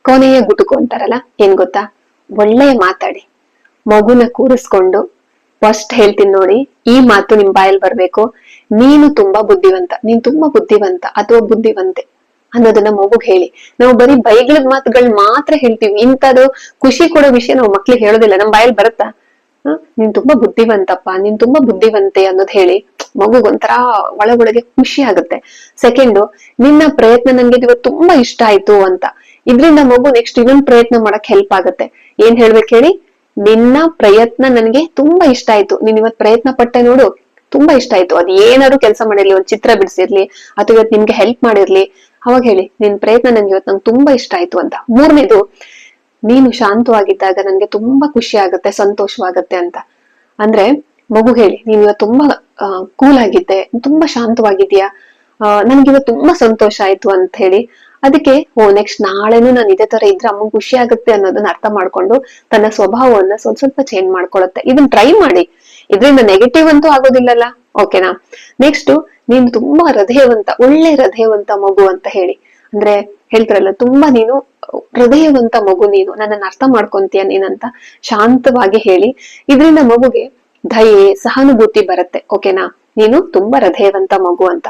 ಕೊನೆಯ ಗುಟುಕು ಅಂತಾರಲ್ಲ, ಏನ್ ಗೊತ್ತಾ? ಒಳ್ಳೆಯ ಮಾತಾಡಿ, ಮಗುನ ಕೂರಿಸ್ಕೊಂಡು ಫಸ್ಟ್ ಹೇಳ್ತೀನಿ ನೋಡಿ, ಈ ಮಾತು ನಿಮ್ ಬಾಯಲ್ಲಿ ಬರ್ಬೇಕು. ನೀನು ತುಂಬಾ ಬುದ್ಧಿವಂತ, ನೀನ್ ತುಂಬಾ ಬುದ್ಧಿವಂತ ಅಥವಾ ಬುದ್ಧಿವಂತೆ ಅನ್ನೋದನ್ನ ಮಗುಗ್ ಹೇಳಿ. ನಾವು ಬರೀ ಬೈಗಳದ್ ಮಾತುಗಳು ಮಾತ್ರ ಹೇಳ್ತೀವಿ, ಇಂಥದ್ದು ಖುಷಿ ಕೊಡೋ ವಿಷಯ ನಾವು ಮಕ್ಳಿಗೆ ಹೇಳೋದಿಲ್ಲ. ನಮ್ ಬಾಯಲ್ಲಿ ಬರುತ್ತಾ? ನೀನ್ ತುಂಬಾ ಬುದ್ಧಿವಂತಪ್ಪ, ನೀನ್ ತುಂಬಾ ಬುದ್ಧಿವಂತೆ ಅನ್ನೋದ್ ಹೇಳಿ ಮಗುಗ್ ಒಂಥರ ಒಳಗೊಳಗೆ ಖುಷಿ ಆಗುತ್ತೆ. ಸೆಕೆಂಡು, ನಿನ್ನ ಪ್ರಯತ್ನ ನನ್ಗೆ ಇವತ್ತು ತುಂಬಾ ಇಷ್ಟ ಆಯ್ತು ಅಂತ. ಇದ್ರಿಂದ ಮಗು ನೆಕ್ಸ್ಟ್ ಇನ್ನೊಂದ್ ಪ್ರಯತ್ನ ಮಾಡಕ್ ಹೆಲ್ಪ್ ಆಗುತ್ತೆ. ಏನ್ ಹೇಳ್ಬೇಕು ಹೇಳಿ? ನಿನ್ನ ಪ್ರಯತ್ನ ನನ್ಗೆ ತುಂಬಾ ಇಷ್ಟ ಆಯ್ತು, ನೀನ್ ಇವತ್ ಪ್ರಯತ್ನ ಪಟ್ಟೆ ನೋಡು, ತುಂಬಾ ಇಷ್ಟ ಆಯ್ತು. ಅದ್ ಏನಾದ್ರು ಕೆಲಸ ಮಾಡಿರ್ಲಿ, ಒಂದ್ ಚಿತ್ರ ಬಿಡಿಸಿರ್ಲಿ ಅಥವಾ ಇವತ್ ನಿಮ್ಗೆ ಹೆಲ್ಪ್ ಮಾಡಿರ್ಲಿ, ಅವಾಗ ಹೇಳಿ ನಿನ್ ಪ್ರಯತ್ನ ನನ್ಗೆ ಇವತ್ ನಂಗೆ ತುಂಬಾ ಇಷ್ಟ ಆಯ್ತು ಅಂತ. ಮೂರನೇದು, ನೀನು ಶಾಂತವಾಗಿದ್ದಾಗ ನನ್ಗೆ ತುಂಬಾ ಖುಷಿ ಆಗುತ್ತೆ, ಸಂತೋಷವಾಗುತ್ತೆ ಅಂತ. ಅಂದ್ರೆ ಮಗು ಹೇಳಿ, ನೀನ್ ಇವತ್ತು ತುಂಬಾ ಕೂಲ್ ಆಗಿದ್ದೆ, ತುಂಬಾ ಶಾಂತವಾಗಿದ್ಯಾ, ನನ್ಗೆ ಇವತ್ತು ತುಂಬಾ ಸಂತೋಷ ಆಯ್ತು ಅಂತ ಹೇಳಿ. ಅದಕ್ಕೆ ನೆಕ್ಸ್ಟ್ ನಾಳೆನು ನಾನು ಇದೇ ತರ ಇದ್ರೆ ಅಮ್ಮಂಗ್ ಖುಷಿ ಆಗುತ್ತೆ ಅನ್ನೋದನ್ನ ಅರ್ಥ ಮಾಡ್ಕೊಂಡು ತನ್ನ ಸ್ವಭಾವವನ್ನ ಸ್ವಲ್ಪ ಸ್ವಲ್ಪ ಚೇಂಜ್ ಮಾಡ್ಕೊಳುತ್ತೆ. ಇದನ್ನ ಟ್ರೈ ಮಾಡಿ, ಇದರಿಂದ ನೆಗೆಟಿವ್ ಅಂತೂ ಆಗೋದಿಲ್ಲಲ್ಲ. ಓಕೆನಾ? ನೆಕ್ಸ್ಟ್, ನೀನು ತುಂಬಾ ಹೃದಯವಂತ, ಒಳ್ಳೆ ಹೃದಯವಂತ ಮಗು ಅಂತ ಹೇಳಿ. ಅಂದ್ರೆ ಹೇಳ್ತಾರಲ್ಲ, ತುಂಬಾ ನೀನು ಹೃದಯವಂತ ಮಗು, ನೀನು ನನ್ನನ್ನು ಅರ್ಥ ಮಾಡ್ಕೊಂತೀಯ ನೀನಂತ ಶಾಂತವಾಗಿ ಹೇಳಿ. ಇದರಿಂದ ಮಗುಗೆ ದಯೆ, ಸಹಾನುಭೂತಿ ಬರುತ್ತೆ. ಓಕೆನಾ? ನೀನು ತುಂಬಾ ಹೃದಯವಂತ ಮಗು ಅಂತ.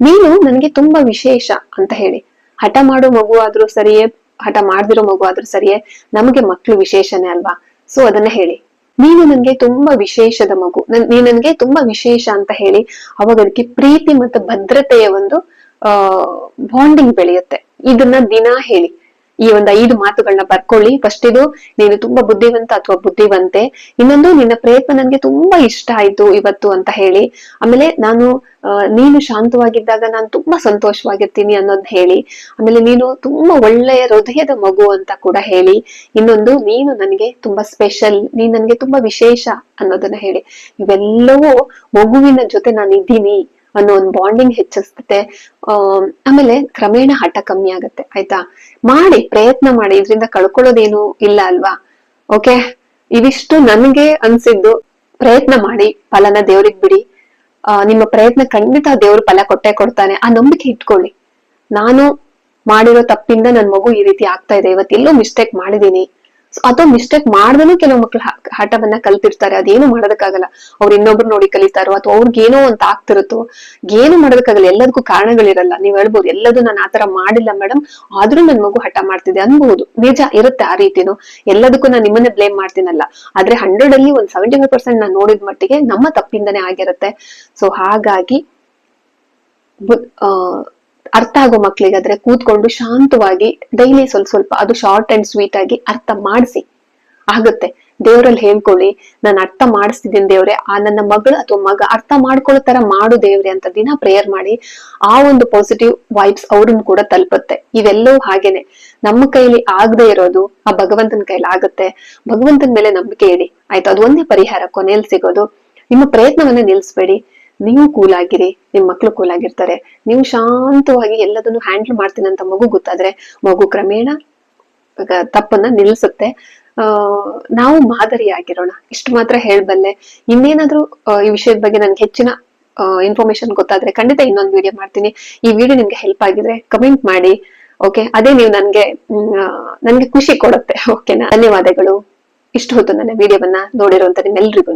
ನೀನು ನನ್ಗೆ ತುಂಬಾ ವಿಶೇಷ ಅಂತ ಹೇಳಿ. ಹಠ ಮಾಡೋ ಮಗು ಆದ್ರೂ ಸರಿಯೇ, ಹಠ ಮಾಡ್ದಿರೋ ಮಗು ಆದ್ರೂ ಸರಿಯೇ, ನಮಗೆ ಮಕ್ಳು ವಿಶೇಷನೇ ಅಲ್ವಾ? ಸೊ ಅದನ್ನ ಹೇಳಿ, ನೀನು ನನ್ಗೆ ತುಂಬಾ ವಿಶೇಷದ ಮಗು, ನೀನ್ ನನ್ಗೆ ತುಂಬಾ ವಿಶೇಷ ಅಂತ ಹೇಳಿ. ಅವಾಗ ಅದಕ್ಕೆ ಪ್ರೀತಿ ಮತ್ತು ಭದ್ರತೆಯ ಒಂದು ಬಾಂಡಿಂಗ್ ಬೆಳೆಯುತ್ತೆ. ಇದನ್ನ ದಿನ ಹೇಳಿ. ಈ ಒಂದು 5 ಮಾತುಗಳನ್ನ ಬರ್ಕೊಳ್ಳಿ. ಫಸ್ಟ್ ಇದು, ನೀನು ತುಂಬಾ ಬುದ್ಧಿವಂತ ಅಥವಾ ಬುದ್ಧಿವಂತೆ. ಇನ್ನೊಂದು, ನಿನ್ನ ಪ್ರಯತ್ನ ನನ್ಗೆ ತುಂಬಾ ಇಷ್ಟ ಆಯ್ತು ಇವತ್ತು ಅಂತ ಹೇಳಿ. ಆಮೇಲೆ ನೀನು ಶಾಂತವಾಗಿದ್ದಾಗ ನಾನು ತುಂಬಾ ಸಂತೋಷವಾಗಿರ್ತೀನಿ ಅನ್ನೋದ್ ಹೇಳಿ. ಆಮೇಲೆ ನೀನು ತುಂಬಾ ಒಳ್ಳೆಯ ಹೃದಯದ ಮಗು ಅಂತ ಕೂಡ ಹೇಳಿ. ಇನ್ನೊಂದು, ನೀನು ನನಗೆ ತುಂಬಾ ಸ್ಪೆಷಲ್, ನೀನ್ ನನ್ಗೆ ತುಂಬಾ ವಿಶೇಷ ಅನ್ನೋದನ್ನ ಹೇಳಿ. ಇವೆಲ್ಲವೂ ಮಗುವಿನ ಜೊತೆ ನಾನು ಇದ್ದೀನಿ ಅನ್ನೋ ಒಂದು ಬಾಂಡಿಂಗ್ ಹೆಚ್ಚಿಸ್ತತೆ. ಆಮೇಲೆ ಕ್ರಮೇಣ ಹಠ ಕಮ್ಮಿ ಆಗತ್ತೆ. ಆಯ್ತಾ? ಮಾಡಿ, ಪ್ರಯತ್ನ ಮಾಡಿ, ಇದ್ರಿಂದ ಕಳ್ಕೊಳ್ಳೋದೇನು ಇಲ್ಲ ಅಲ್ವಾ? ಓಕೆ, ಇವಿಷ್ಟು ನನ್ಗೆ ಅನ್ಸಿದ್ದು. ಪ್ರಯತ್ನ ಮಾಡಿ, ಫಲನ ದೇವ್ರಿಗ್ ಬಿಡಿ. ನಿಮ್ಮ ಪ್ರಯತ್ನ ಖಂಡಿತ ದೇವ್ರು ಫಲ ಕೊಟ್ಟೆ ಕೊಡ್ತಾನೆ, ಆ ನಂಬಿಕೆ ಇಟ್ಕೊಳ್ಳಿ. ನಾನು ಮಾಡಿರೋ ತಪ್ಪಿಂದ ನನ್ ಮಗು ಈ ರೀತಿ ಆಗ್ತಾ ಇದೆ, ಇವತ್ತೆಲ್ಲೋ ಮಿಸ್ಟೇಕ್ ಮಾಡಿದೀನಿ. ಅಥವಾ ಮಿಸ್ಟೇಕ್ ಮಾಡ್ದನು ಕೆಲವು ಮಕ್ಳು ಹಠವನ್ನ ಕಲ್ತಿರ್ತಾರೆ. ಅದೇನು ಮಾಡೋದಕ್ಕಾಗಲ್ಲ. ಅವ್ರು ಇನ್ನೊಬ್ರು ನೋಡಿ ಕಲಿತಾರೋ ಅಥವಾ ಅವ್ರಿಗೇನೋ ಅಂತ ಆಗ್ತಿರುತ್ತೋ, ಏನು ಮಾಡೋದಕ್ಕಾಗಲ್ಲ. ಎಲ್ಲದಕ್ಕೂ ಕಾರಣಗಳಿರಲ್ಲ. ನೀವ್ ಹೇಳ್ಬೋದು, ಎಲ್ಲದೂ ನಾನು ಆತರ ಮಾಡಿಲ್ಲ ಮೇಡಮ್, ಆದ್ರೂ ನನ್ ಮಗು ಹಠ ಮಾಡ್ತಿದೆ ಅನ್ಬಹುದು. ನಿಜ ಇರುತ್ತೆ ಆ ರೀತಿನೂ. ಎಲ್ಲದಕ್ಕೂ ನಾನು ನಿಮ್ಮನ್ನೇ ಬ್ಲೇಮ್ ಮಾಡ್ತೀನಲ್ಲ. ಆದ್ರೆ 100 ಅಲ್ಲಿ ಒಂದ್ 75% ನಾನು ನೋಡಿದ ಮಟ್ಟಿಗೆ ನಮ್ಮ ತಪ್ಪಿಂದನೇ ಆಗಿರುತ್ತೆ. ಸೊ ಹಾಗಾಗಿ ಅರ್ಥ ಆಗೋ ಮಕ್ಳಿಗಾದ್ರೆ ಕೂತ್ಕೊಂಡು ಶಾಂತವಾಗಿ ಡೈಲಿ ಸ್ವಲ್ಪ ಸ್ವಲ್ಪ, ಅದು ಶಾರ್ಟ್ ಅಂಡ್ ಸ್ವೀಟ್ ಆಗಿ ಅರ್ಥ ಮಾಡಿಸಿ. ಆಗುತ್ತೆ. ದೇವ್ರಲ್ಲಿ ಹೇಳ್ಕೊಳ್ಳಿ, ನಾನು ಅರ್ಥ ಮಾಡಿಸ್ತಿದ್ದೀನಿ ದೇವ್ರೆ, ಆ ನನ್ನ ಮಗಳು ಅಥವಾ ಮಗ ಅರ್ಥ ಮಾಡ್ಕೊಳ್ಳೋ ತರ ಮಾಡು ದೇವ್ರೆ ಅಂತ ದಿನ ಪ್ರೇಯರ್ ಮಾಡಿ. ಆ ಒಂದು ಪಾಸಿಟಿವ್ ವೈಬ್ಸ್ ಅವ್ರನ್ನ ಕೂಡ ತಲುಪುತ್ತೆ. ಇವೆಲ್ಲವೂ ಹಾಗೇನೆ. ನಮ್ಮ ಕೈಲಿ ಆಗದೆ ಇರೋದು ಆ ಭಗವಂತನ ಕೈಲಿ ಆಗುತ್ತೆ. ಭಗವಂತನ ಮೇಲೆ ನಂಬಿಕೆ ಇಡಿ. ಆಯ್ತು? ಅದು ಒಂದೇ ಪರಿಹಾರ ಕೊನೆಯಲ್ಲಿ ಸಿಗೋದು. ನಿಮ್ಮ ಪ್ರಯತ್ನವನ್ನ ನಿಲ್ಸ್ಬೇಡಿ. ನೀವು ಕೂಲ್ ಆಗಿರಿ, ನಿಮ್ ಮಕ್ಳು ಕೂಲ್ ಆಗಿರ್ತಾರೆ. ನೀವು ಶಾಂತವಾಗಿ ಎಲ್ಲದನ್ನು ಹ್ಯಾಂಡಲ್ ಮಾಡ್ತೀನಿ ಅಂತ ಮಗು ಗೊತ್ತಾದ್ರೆ, ಮಗು ಕ್ರಮೇಣ ತಪ್ಪನ್ನ ನಿಲ್ಸುತ್ತೆ. ನಾವು ಮಾದರಿಯಾಗಿರೋಣ. ಇಷ್ಟು ಮಾತ್ರ ಹೇಳ್ಬಲ್ಲೆ. ಇನ್ನೇನಾದ್ರೂ ಈ ವಿಷಯದ ಬಗ್ಗೆ ನನ್ಗೆ ಹೆಚ್ಚಿನ ಇನ್ಫಾರ್ಮೇಶನ್ ಗೊತ್ತಾದ್ರೆ ಖಂಡಿತ ಇನ್ನೊಂದು ವಿಡಿಯೋ ಮಾಡ್ತೀನಿ. ಈ ವಿಡಿಯೋ ನಿಮ್ಗೆ ಹೆಲ್ಪ್ ಆಗಿದ್ರೆ ಕಮೆಂಟ್ ಮಾಡಿ. ಓಕೆ, ಅದೇ ನೀವು ನನ್ಗೆ ಖುಷಿ ಕೊಡುತ್ತೆ. ಓಕೆನಾ? ಧನ್ಯವಾದಗಳು. ಇಷ್ಟು ಹೊತ್ತು ನನ್ನ ವಿಡಿಯೋವನ್ನ ನೋಡಿರುವಂತ ನಿಮ್ಮೆಲ್ರಿಗೂ